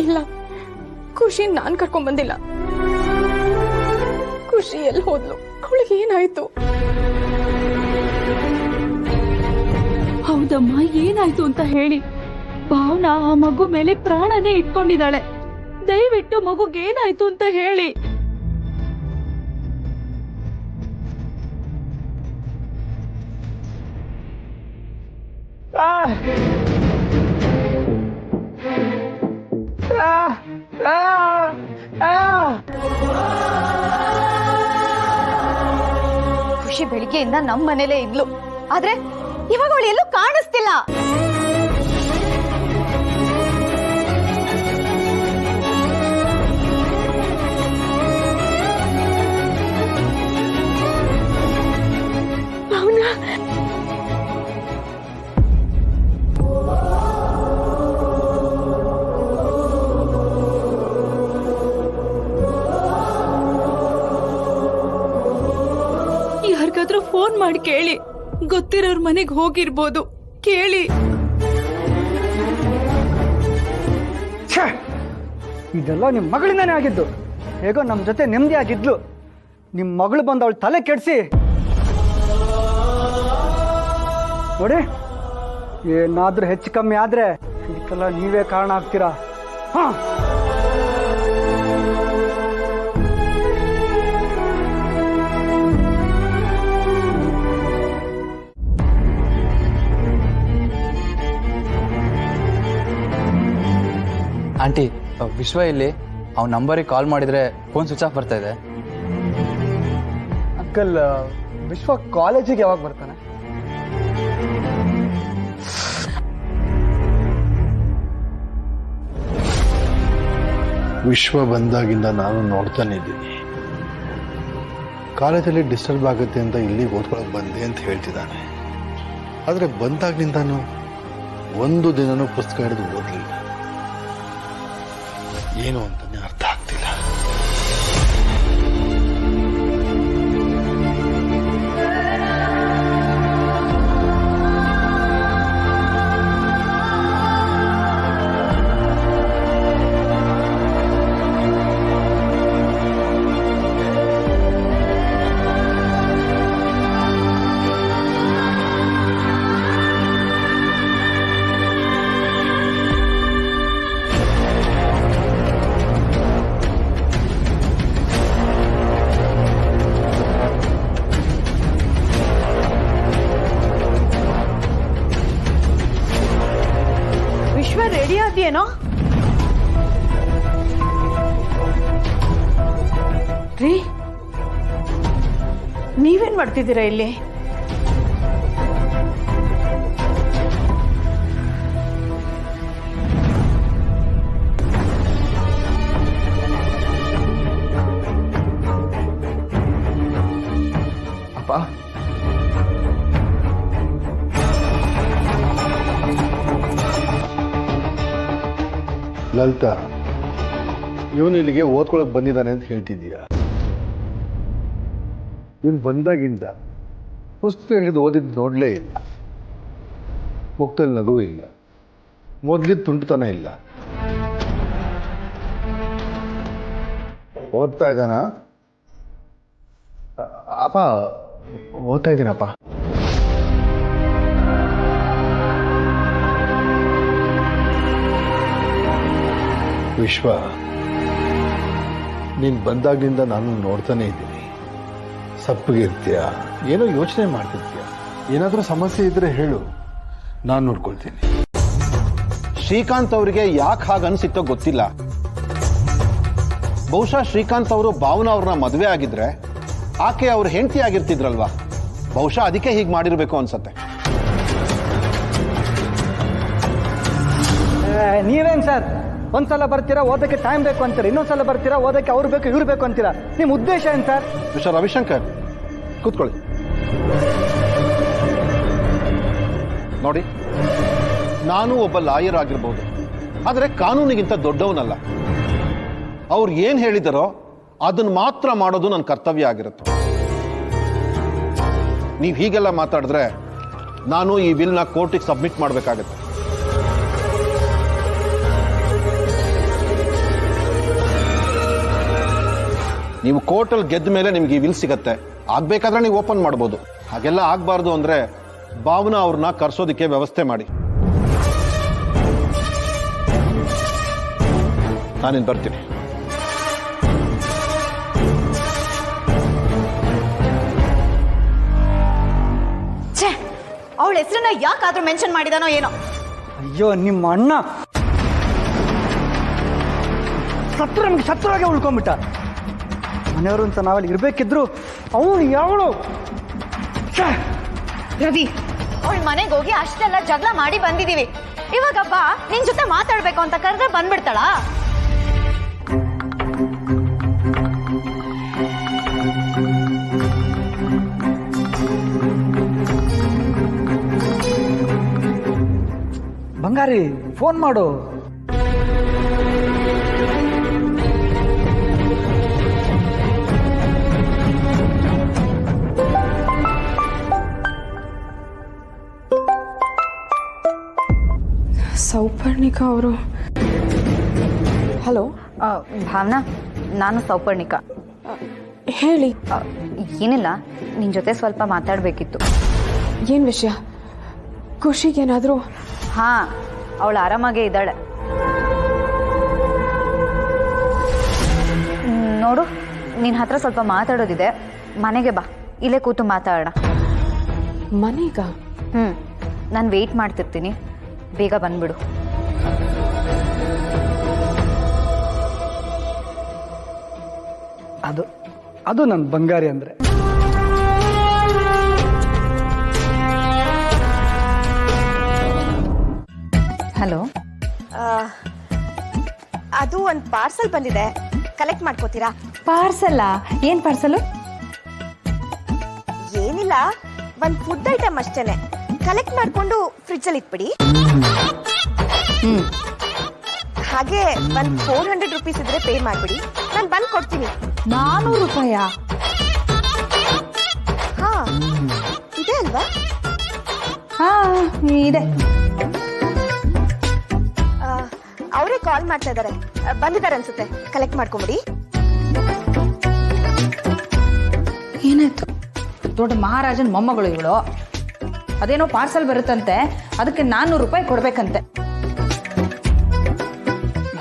ಇಲ್ಲ, ಖುಷಿ ನಾನ್ ಕರ್ಕೊಂಡ್ ಬಂದಿಲ್ಲ. ಖುಷಿ ಎಲ್ಲಿ ಹೋದ್ಲು? ಅವಳಿಗೆ ಏನಾಯ್ತು? ಹೌದಮ್ಮ, ಏನಾಯ್ತು ಅಂತ ಹೇಳಿ. ಭಾವನಾ ಆ ಮಗು ಮೇಲೆ ಪ್ರಾಣನೇ ಇಟ್ಕೊಂಡಿದ್ದಾಳೆ. ದಯವಿಟ್ಟು ಮಗುಗೇನಾಯ್ತು ಅಂತ ಹೇಳಿ. ಖುಷಿ ಬೆಳಿಗ್ಗೆಯಿಂದ ನಮ್ಮ ಮನೇಲೇ ಇದ್ಲು, ಆದ್ರೆ ಇವಾಗ ಅವಳು ಎಲ್ಲೂ ಕಾಣಿಸ್ತಿಲ್ಲ. ಭಾವನಾ, ಯಾರಿಗಾದ್ರೂ ಫೋನ್ ಮಾಡಿ ಕೇಳಿ, ಗೊತ್ತಿರೋರ್ ಮನೆಗ್ ಹೋಗಿರ್ಬೋದು, ಕೇಳಿ. ಇದೆಲ್ಲ ನಿಮ್ ಮಗಳಿಂದಾನೇ ಆಗಿದ್ದು. ಹೇಗೋ ನಮ್ ಜೊತೆ ನೆಮ್ಮದಿ ಆಗಿದ್ಲು, ನಿಮ್ ಮಗಳು ಬಂದು ಅವಳು ತಲೆ ಕೆಡಿಸಿ ನೋಡಿ. ಏನಾದ್ರೂ ಹೆಚ್ಚು ಕಮ್ಮಿ ಆದ್ರೆ ಇದಕ್ಕೆಲ್ಲ ನೀವೇ ಕಾರಣ ಆಗ್ತೀರಾ. ಹಾ, ಆಂಟಿ, ವಿಶ್ವ ಇಲ್ಲಿ. ಅವ್ನ ನಂಬರಿಗೆ ಕಾಲ್ ಮಾಡಿದ್ರೆ ಫೋನ್ ಸ್ವಿಚ್ ಆಫ್ ಬರ್ತಾ ಇದೆ. ಅಂಕಲ್, ವಿಶ್ವ ಕಾಲೇಜಿಗೆ ಯಾವಾಗ ಬರ್ತಾನೆ? ವಿಶ್ವ ಬಂದಾಗಿಂದ ನಾನು ನೋಡ್ತಾನೆ ಇದ್ದೀನಿ. ಕಾಲೇಜಲ್ಲಿ ಡಿಸ್ಟರ್ಬ್ ಆಗುತ್ತೆ ಅಂತ ಇಲ್ಲಿಗೆ ಓದ್ಕೊಳಕ್ ಬಂದೆ ಅಂತ ಹೇಳ್ತಿದ್ದಾನೆ. ಆದರೆ ಬಂದಾಗ್ಲಿಂದಾನು ಒಂದು ದಿನನೂ ಪುಸ್ತಕ ಹಿಡಿದು ಓದಲಿಲ್ಲ. ಏನು ಅಂತಾನೆ ಅರ್ಥ ಆಗ್ತಿಲ್ಲ. ರೆಡಿ ಆದ್ಯೇನೋ? ರೀ, ನೀವೇನ್ ಮಾಡ್ತಿದ್ದೀರಾ ಇಲ್ಲಿ? ಲಲಿತಾ, ಇವನು ಇಲ್ಲಿಗೆ ಓದ್ಕೊಳಕ್ ಬಂದಿದ್ದಾನೆ ಅಂತ ಹೇಳ್ತಿದ್ದೀಯ. ಇವನು ಬಂದಾಗಿಂದ ಪುಸ್ತಕ ಹಿಡಿದು ಓದಿದ್ದು ನೋಡಲೇ ಇಲ್ಲ. ಮುಕ್ತಲ್ಲಿ ನಗು ಇಲ್ಲ, ಮೊದಲಿದ್ದು ತುಂಟತನ ಇಲ್ಲ. ಓದ್ತಾ ಇದ್ದಾನ? ಅಪ್ಪ, ಓದ್ತಾ ಇದ್ದೀನಪ್ಪ. ವಿಶ್ವ, ನೀನು ಬಂದಾಗಿನಿಂದ ನಾನು ನೋಡ್ತಾನೆ ಇದ್ದೀನಿ. ಸಪ್ಪಗೆ ಇರ್ತೀಯ, ಏನೋ ಯೋಚನೆ ಮಾಡ್ತಿರ್ತೀಯ. ಏನಾದರೂ ಸಮಸ್ಯೆ ಇದ್ರೆ ಹೇಳು, ನಾನು ನೋಡ್ಕೊಳ್ತೀನಿ. ಶ್ರೀಕಾಂತ್ ಅವರಿಗೆ ಯಾಕೆ ಹಾಗೆ ಅನಿಸಿತ್ತೋ ಗೊತ್ತಿಲ್ಲ. ಬಹುಶಃ ಶ್ರೀಕಾಂತ್ ಅವರು ಭಾವನಾ ಅವ್ರನ್ನ ಮದುವೆ ಆಗಿದ್ರೆ ಆಕೆ ಅವ್ರ ಹೆಂಡತಿ ಆಗಿರ್ತಿದ್ರಲ್ವಾ, ಬಹುಶಃ ಅದಕ್ಕೆ ಹೀಗೆ ಮಾಡಿರ್ಬೇಕು ಅನ್ಸತ್ತೆ. ನೀವೇನ್ ಸರ್, ಒಂದ್ಸಲ ಬರ್ತೀರಾ ಓದಕ್ಕೆ ಟೈಮ್ ಬೇಕು ಅಂತೀರಾ, ಇನ್ನೊಂದ್ಸಲ ಬರ್ತೀರಾ ಓದಕ್ಕೆ ಅವ್ರು ಬೇಕು ಇವ್ರು ಬೇಕು ಅಂತೀರಾ. ನಿಮ್ಮ ಉದ್ದೇಶ ಏನ್ ಸರ್? ಮಿಸ್ಟರ್ ರವಿಶಂಕರ್, ಕೂತ್ಕೊಳ್ಳಿ. ನೋಡಿ, ನಾನು ಒಬ್ಬ ಲಾಯರ್ ಆಗಿರ್ಬೋದು, ಆದರೆ ಕಾನೂನಿಗಿಂತ ದೊಡ್ಡವನಲ್ಲ. ಅವ್ರು ಏನ್ ಹೇಳಿದಾರೋ ಅದನ್ನ ಮಾತ್ರ ಮಾಡೋದು ನನ್ನ ಕರ್ತವ್ಯ ಆಗಿರುತ್ತೆ. ನೀವು ಹೀಗೆಲ್ಲ ಮಾತಾಡಿದ್ರೆ ನಾನು ಈ ವಿಲ್ನ ಕೋರ್ಟಿಗೆ ಸಬ್ಮಿಟ್ ಮಾಡಬೇಕಾಗತ್ತೆ. ನೀವು ಕೋರ್ಟಲ್ಲಿ ಗೆದ್ದ ಮೇಲೆ ನಿಮ್ಗೆ ಈ ವಿಲ್ ಸಿಗತ್ತೆ. ಆಗ್ಬೇಕಾದ್ರೆ ನೀವು ಓಪನ್ ಮಾಡ್ಬೋದು. ಹಾಗೆಲ್ಲ ಆಗ್ಬಾರ್ದು ಅಂದ್ರೆ ಭಾವನಾ ಅವ್ರನ್ನ ಕರ್ಸೋದಿಕ್ಕೆ ವ್ಯವಸ್ಥೆ ಮಾಡಿ. ನಾನಿನ್ ಬರ್ತೀನಿ. ಅವಳ ಹೆಸರನ್ನ ಯಾಕಾದ್ರೂ ಮೆನ್ಷನ್ ಮಾಡಿದಾನೋ ಏನೋ. ಅಯ್ಯೋ, ನಿಮ್ಮ ಅಣ್ಣ ಸತ್ರು ನಮ್ಗೆ ಶತ್ರುವಾಗೆ ಉಳ್ಕೊಂಬಿಟ್ಟ. ಮನೆಯವರು ಅಂತ ನಾವಲ್ಲಿ ಇರ್ಬೇಕಿದ್ರು ಅವನು ಯಾವಳು. ರವಿ, ಅವಳ ಮನೆಗೆ ಹೋಗಿ ಅಷ್ಟೆಲ್ಲ ಜಗಳ ಮಾಡಿ ಬಂದಿದೀವಿ. ಇವಾಗಪ್ಪ ನಿನ್ ಜೊತೆ ಮಾತಾಡ್ಬೇಕು ಅಂತ ಕರೆದ್ರೆ ಬಂದ್ಬಿಡ್ತಾಳ. ಬಂಗಾರಿ, ಫೋನ್ ಮಾಡು. ಸೌಪರ್ಣಿಕಾ ಅವರು. ಹಲೋ ಭಾವನಾ, ನಾನು ಸೌಪರ್ಣಿಕಾ. ಹೇಳಿ. ಏನಿಲ್ಲ, ನಿನ್ ಜೊತೆ ಸ್ವಲ್ಪ ಮಾತಾಡ್ಬೇಕಿತ್ತು. ಏನ್ ವಿಷಯ? ಖುಷಿಗೇನಾದ್ರೂ? ಹಾ, ಅವಳು ಆರಾಮಾಗೇ ಇದ್ದಾಳೆ. ನೋಡು, ನಿನ್ನ ಹತ್ರ ಸ್ವಲ್ಪ ಮಾತಾಡೋದಿದೆ. ಮನೆಗೆ ಬಾ, ಇಲ್ಲೇ ಕೂತು ಮಾತಾಡೋಣ. ಮನೆಗ? ನಾನು ವೆಯ್ಟ್ ಮಾಡ್ತಿರ್ತೀನಿ, ಬೇಗ ಬಂದ್ಬಿಡು. ಅದು ನನ್ನ ಬಂಗಾರಿ ಅಂದ್ರೆ. ಹಲೋ, ಅದು ಒಂದು ಪಾರ್ಸಲ್ ಬಂದಿದೆ, ಕಲೆಕ್ಟ್ ಮಾಡ್ಕೋತೀರಾ? ಪಾರ್ಸಲ್ಲ? ಏನ್ ಪಾರ್ಸಲು? ಏನಿಲ್ಲ, ಒಂದು ಫುಡ್ ಐಟಮ್ ಅಷ್ಟೇನೆ. ಕಲೆಕ್ಟ್ ಮಾಡ್ಕೊಂಡು ಫ್ರಿಡ್ಜಲ್ಲಿ ಇಟ್ಬಿಡಿ. ಹಾಗೆ ಒಂದು 400 ರೂಪೀಸ್ ಇದ್ರೆ ಪೇ ಮಾಡ್ಬಿಡಿ, ನಾನು ಬಂದು ಕೊಡ್ತೀನಿ. 400 ರೂಪಾಯಾ? ಹಾ, ಇದೆ ಅಲ್ವಾ? ಹಾ, ಇದೆ. ಅವರೇ ಕಾಲ್ ಮಾಡ್ತಾ ಇದ್ದಾರೆ, ಬಂದಿದ್ದಾರೆ ಅನ್ಸುತ್ತೆ. ಕಲೆಕ್ಟ್ ಮಾಡ್ಕೊಂಬಿಡಿ. ಏನಾಯ್ತು? ದೊಡ್ಡ ಮಹಾರಾಜನ್ ಮೊಮ್ಮಗಳು ಇವಳು. ಅದೇನೋ ಪಾರ್ಸಲ್ ಬರುತ್ತಂತೆ, ಅದಕ್ಕೆ 400 ರೂಪಾಯಿ ಕೊಡ್ಬೇಕಂತೆ.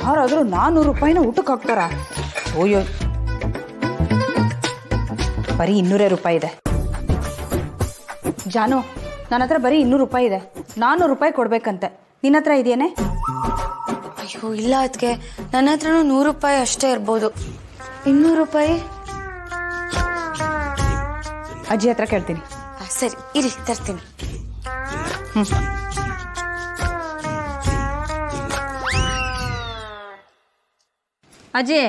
ಯಾರಾದ್ರೂ 400 ರೂಪಾಯಿನ ಊಟಕ್ಕೆ ಹಾಕ್ತಾರ? ಓಯೋ, ಬರೀ 200 ರೂಪಾಯಿ ಇದೆ. ಜಾನು, ನನ್ನ ಹತ್ರ ಬರೀ 200 ರೂಪಾಯಿ ಇದೆ. 400 ರೂಪಾಯಿ ಕೊಡ್ಬೇಕಂತೆ. ನಿನ್ನ ಹತ್ರ ಇದೆಯೇನೆ? ಅಯ್ಯೋ ಇಲ್ಲ, ಅದಕ್ಕೆ ನನ್ನ ಹತ್ರನೂ 100 ರೂಪಾಯಿ ಅಷ್ಟೇ ಇರ್ಬೋದು. 200 ರೂಪಾಯಿ ಅಜ್ಜಿ ಹತ್ರ ಕೇಳ್ತೀನಿ. ಸರಿ, ಇರಿ ತರ್ತೀನಿ. ಅಜ್ಜಿ,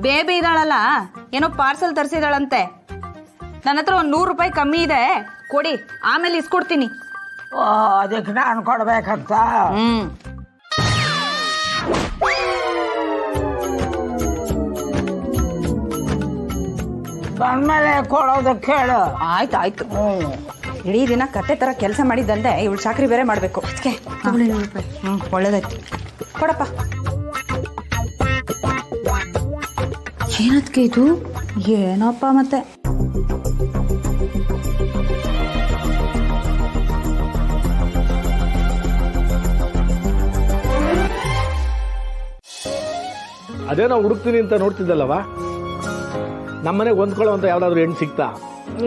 ಬೇಬಿ ಇದ್ದಾಳಲ್ಲ, ಏನೋ ಪಾರ್ಸಲ್ ತರಿಸಿದಾಳಂತೆ. ನನ್ನ ಹತ್ರ ಒಂದು 100 ರೂಪಾಯಿ ಕಮ್ಮಿ ಇದೆ, ಕೊಡಿ, ಆಮೇಲೆ ಇಸ್ಕೊಡ್ತೀನಿ. ಅದಕ್ಕೆ ನಾನು ಕೊಡ್ಬೇಕಂತ. ಬಂದ್ಮೇಲೆ ಕೊಡೋದಕ್ಕೆ ಹೇಳು. ಆಯ್ತು. ಇಡೀ ದಿನ ಕತ್ತೆ ತರ ಕೆಲಸ ಮಾಡಿದ್ದಲ್ದೆ ಇವಳು ಚಾಕ್ರಿ ಬೇರೆ ಮಾಡ್ಬೇಕು. ಅದಕ್ಕೆ ಒಳ್ಳೇದಾಯ್ತು, ಕೊಡಪ್ಪ. ಏನದ್ಕೆ ಇದು? ಏನಪ್ಪ ಮತ್ತೆ ಅದೇನೋ ಹುಡುಕ್ತೀನಿ ಅಂತ ನೋಡ್ತಿದ್ದಲ್ಲವ, ನಮ್ಮನೆಗೆ ಹೊಂದ್ಕೊಳ್ಳೋ ಅಂತ ಯಾವ್ದಾದ್ರು ಹೆಣ್ಣು ಸಿಗ್ತಾ?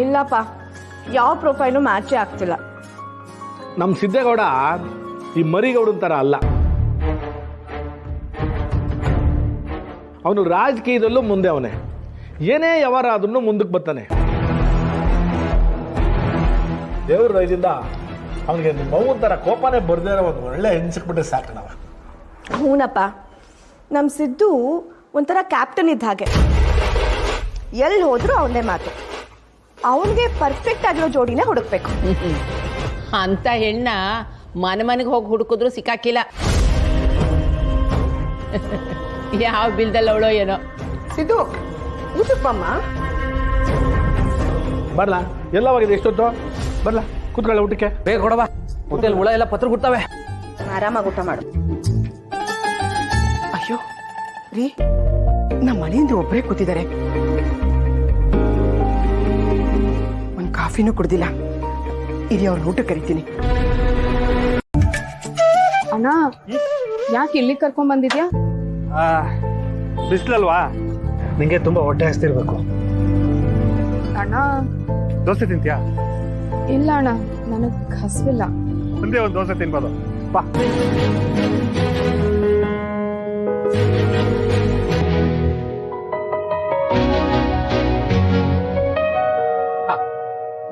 ಇಲ್ಲಪ್ಪ, ಯಾವ ಪ್ರೊಫೈಲು ಮ್ಯಾಚೇ ಆಗ್ತಿಲ್ಲ. ನಮ್ಮ ಸಿದ್ದೇಗೌಡ ಈ ಮರಿಗೌಡನ ಥರ ಅಲ್ಲ. ಅವನು ರಾಜಕೀಯದಲ್ಲೂ ಮುಂದೆ ಅವನೇ, ಏನೇ ವ್ಯವಹಾರ ಆದ್ರೂ ಮುಂದಕ್ಕೆ ಬರ್ತಾನೆ. ದೇವ್ರ ದಯದಿಂದ ಅವನಿಗೆ ಮಗುನ ಥರ ಕೋಪನೇ ಬರ್ದೇ ಇರೋ ಒಂದು ಒಳ್ಳೆ ಹೆಣ್ಣು ಸಿಕ್ಬಿಟ್ಟೆ ಸಾಕು ನಾವು. ಹೂನಪ್ಪ, ನಮ್ಮ ಸಿದ್ದು ಒಂಥರ ಕ್ಯಾಪ್ಟನ್ ಇದ್ದ ಹಾಗೆ, ಎಲ್ಲಿ ಹೋದ್ರೂ ಅವನೇ ಮಾತು. ಅವನಿಗೆ ಪರ್ಫೆಕ್ಟ್ ಆಗಿರೋ ಜೋಡಿನೇ ಹುಡುಕ್ಬೇಕು. ಅಂತ ಹೆಣ್ಣ ಮನೆಗೆ ಹೋಗಿ ಹುಡುಕಿದ್ರು ಸಿಕ್ಕಾಕಿಲ್ಲ. ಯಾವ ಬಿಲ್ದಲ್ಲಿ ಅವಳೋ ಏನೋ. ಸಿದ್ದು, ಊಟಕ್ಕೆ ಬಮ್ಮ. ಬರ್ಲಾ? ಎಲ್ಲವಾಗಿದೆ, ಎಷ್ಟೊತ್ತು? ಬರ್ಲಾ, ಕೂತ್ಕೊಳ್ಳ ಊಟಕ್ಕೆ. ಬೇಗ ಕೊಡವಾ, ಹೋಟೆಲ್ ಹುಳ ಎಲ್ಲ ಪತ್ರ ಕೊಡ್ತಾವೆ. ಆರಾಮಾಗಿ ಊಟ ಮಾಡು. ಅಯ್ಯೋ ರೀ, ನಮ್ಮ ಮನೆಯಿಂದ ಒಬ್ಬರೇ ಕೂತಿದ್ದಾರೆ, ಒಂದು ಕಾಫಿನೂ ಕುಡ್ದಿಲ್ಲ. ಇರಿ, ಅವ್ರ ಊಟ ಕರಿತೀನಿ. ಅಣ್ಣ, ಯಾಕೆ ಇಲ್ಲಿ ಕರ್ಕೊಂಡ್ ಬಂದಿದ್ಯಾ? ಬಿಸ್ಲಲ್ವಾ, ನಿಂಗೆ ತುಂಬಾ ಹೊಟ್ಟೆ ಹಸ್ತಿರ್ಬೇಕು. ಅಣ್ಣ, ದೋಸೆ ತಿಂತೀಯಾ? ಇಲ್ಲ ಅಣ್ಣ, ನನಗ್ ಹಸ್ವಿಲ್ಲ. ಒಂದೇ ಒಂದು ದೋಸೆ ತಿನ್ಬೋದು, ಬಾ.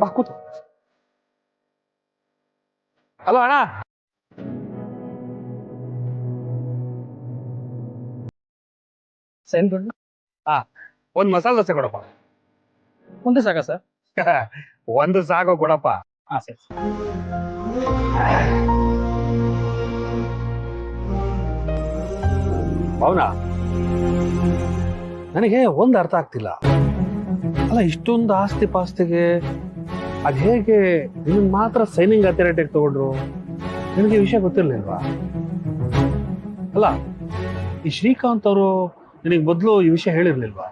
ಬಾ ಕೂತು. ಹಲೋ ಅಣ್ಣ. ಒಂದು ಮಸಾಲೆ ದೋಸೆ ಕೊಡಪ್ಪ. ಒಂದೇ ಸಾಕ ಸರ್? ಒಂದು ಸಾಕು ಕೊಡಪ್ಪ. ಅವನಾ, ನನಗೆ ಒಂದು ಅರ್ಥ ಆಗ್ತಿಲ್ಲ. ಅಲ್ಲ, ಇಷ್ಟೊಂದು ಆಸ್ತಿ ಪಾಸ್ತಿಗೆ ಅದ್ ಹೇಗೆ ನಿನ್ನ ಮಾತ್ರ ಸೈನಿಂಗ್ ಅಥಾರಿಟಿಗೆ ತಗೊಂಡ್ರು? ನಿನಗೆ ವಿಷಯ ಗೊತ್ತಿರ್ಲಿಲ್ವಾ? ಅಲ್ಲ, ಈ ಶ್ರೀಕಾಂತ್ ಅವರು ನಿನಗೆ ಮೊದಲು ಈ ವಿಷಯ ಹೇಳಿರ್ಲಿಲ್ವಾ?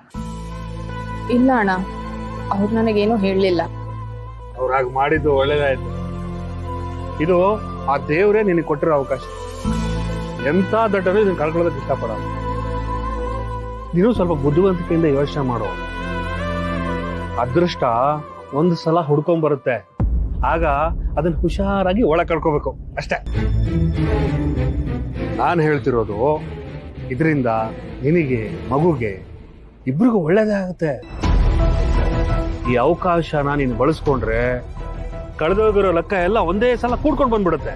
ಇಲ್ಲ ಅಣ್ಣ, ಅವ್ರು ನನಗೇನು ಹೇಳಲಿಲ್ಲ. ಅವ್ರು ಹಾಗೆ ಮಾಡಿದ್ದು ಒಳ್ಳೇದಾಯ್ತು. ಇದು ಆ ದೇವರೇ ನಿನಗೆ ಕೊಟ್ಟಿರೋ ಅವಕಾಶ. ಎಂತ ದೊಡ್ಡನು ಇದನ್ನ ಕಳ್ಕೊಳ್ಳೋದಕ್ಕೆ ಇಷ್ಟಪಡಲ್ಲ. ನೀನು ಸ್ವಲ್ಪ ಬುದ್ಧಿವಂತಿಕೆಯಿಂದ ಯೋಚನೆ ಮಾಡು. ಅದೃಷ್ಟ ಒಂದು ಸಲ ಹುಡ್ಕೊಂಡ್ ಬರುತ್ತೆ, ಆಗ ಅದನ್ನ ಹುಷಾರಾಗಿ ಒಳಗೆ ಕಳ್ಕೋಬೇಕು ಅಷ್ಟೇ. ನಾನು ಹೇಳ್ತಿರೋದು, ಇದರಿಂದ ನಿನಗೆ, ಮಗುಗೆ, ಇಬ್ರಿಗೂ ಒಳ್ಳೇದೇ ಆಗುತ್ತೆ. ಈ ಅವಕಾಶನ ನೀನು ಬಳಸ್ಕೊಂಡ್ರೆ ಕಳೆದೋಗಿರೋ ಲೆಕ್ಕ ಎಲ್ಲ ಒಂದೇ ಸಲ ಕೂಡ್ಕೊಂಡು ಬಂದ್ಬಿಡುತ್ತೆ.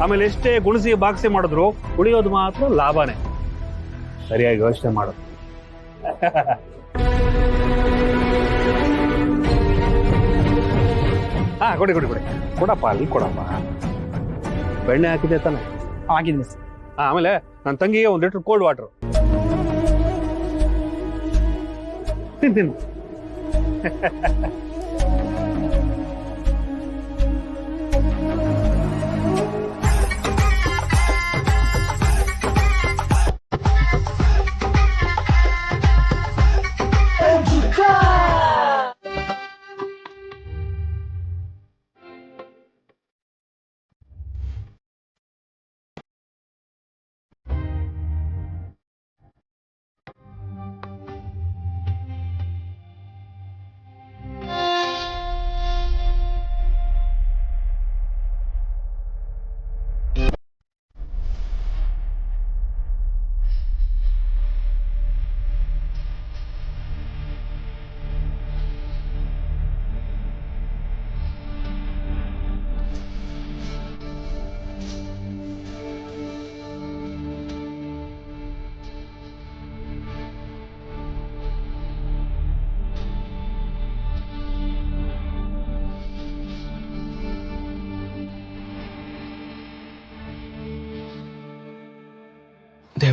ಆಮೇಲೆ ಎಷ್ಟೇ ಗುಣಿಸಿ ಬಾಕ್ಸಿ ಮಾಡಿದ್ರು ಉಳಿಯೋದು ಮಾತ್ರ ಲಾಭನೇ. ಸರಿಯಾಗಿ ಯೋಚನೆ ಮಾಡು. ಹಾ, ಕೊಡಿ ಕೊಡಪ್ಪ, ಅಲ್ಲಿ ಕೊಡಪ್ಪ. ಬೆಣ್ಣೆ ಹಾಕಿದೆ ತಾನೆ? ಆಗಿದ್ದೀನಿ ಸರ್. ಆಮೇಲೆ ನನ್ನ ತಂಗಿಗೆ 1 ಲೀಟರ್ ಕೋಲ್ಡ್ ವಾಟರ್. ತಿನ್ನು.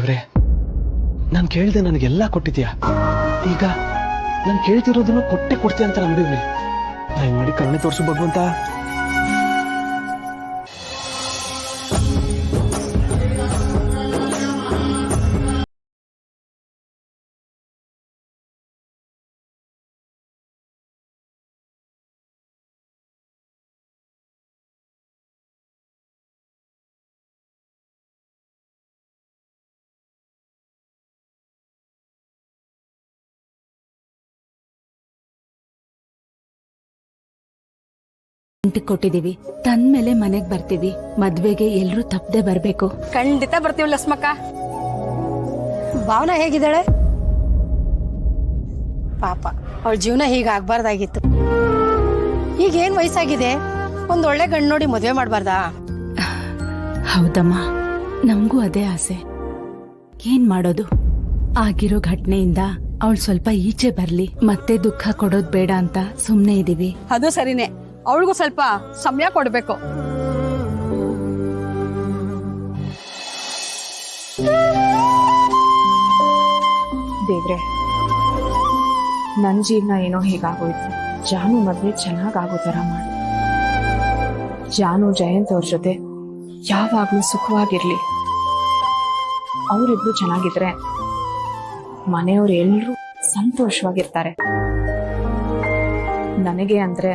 ದೇವ್ರೆ, ನಾನು ಕೇಳ್ದೆ ನನಗೆಲ್ಲ ಕೊಟ್ಟಿದ್ಯಾ. ಈಗ ನಾನು ಕೇಳ್ತಿರೋದನ್ನು ಕೊಡ್ತೀಯ ಅಂತ ನಂಬಿದ್ವಿ. ದಯಮಾಡಿ ಕರುಣೆ ತೋರಿಸು ಭಗವಂತ. ಕೊಟ್ಟಿದೀವಿ, ತಂದ್ಮೇಲೆ ಮನೆಗ್ ಬರ್ತೀವಿ. ಮದ್ವೆಗೆ ಎಲ್ರೂ ತಪ್ಪದೆ ಬರ್ಬೇಕು. ಖಂಡಿತ ಬರ್ತೀವಿ ಲಸ್ಮಕ್ಕ. ಭಾವನ ಹೇಗಿದ್ದಾಳೆ? ಪಾಪ, ಅವಳ ಜೀವನ ಹೀಗಾಗ್ಬಾರ್ದಾಗಿತ್ತು. ಈಗ ಏನ್ ವಯಸ್ಸಾಗಿದೆ, ಒಂದೊಳ್ಳೆ ಗಂಡು ನೋಡಿ ಮದ್ವೆ ಮಾಡ್ಬಾರ್ದಾ? ಹೌದಮ್ಮ, ನಮಗೂ ಅದೇ ಆಸೆ. ಏನ್ ಮಾಡೋದು, ಆಗಿರೋ ಘಟನೆಯಿಂದ ಅವಳು ಸ್ವಲ್ಪ ಈಚೆ ಬರ್ಲಿ, ಮತ್ತೆ ದುಃಖ ಕೊಡೋದ್ ಬೇಡ ಅಂತ ಸುಮ್ನೆ ಇದೀವಿ. ಅದು ಸರಿನೇ, ಅವಳಿಗೂ ಸ್ವಲ್ಪ ಸಮಯ ಕೊಡ್ಬೇಕು. ದೇವ್ರೆ, ನನ್ನ ಜೀವನ ಏನೋ ಹೀಗಾಗೋಯ್ತು. ಜಾನು ಮದ್ವೆ ಚೆನ್ನಾಗಾಗೋ ಥರ ಮಾಡಿ. ಜಾನು ಜಯಂತ್ ಅವ್ರ ಜೊತೆ ಯಾವಾಗ್ಲೂ ಸುಖವಾಗಿರ್ಲಿ. ಅವರಿಬ್ರು ಚೆನ್ನಾಗಿದ್ರೆ ಮನೆಯವ್ರು ಎಲ್ರೂ ಸಂತೋಷವಾಗಿರ್ತಾರೆ. ನನಗೆ ಅಂದ್ರೆ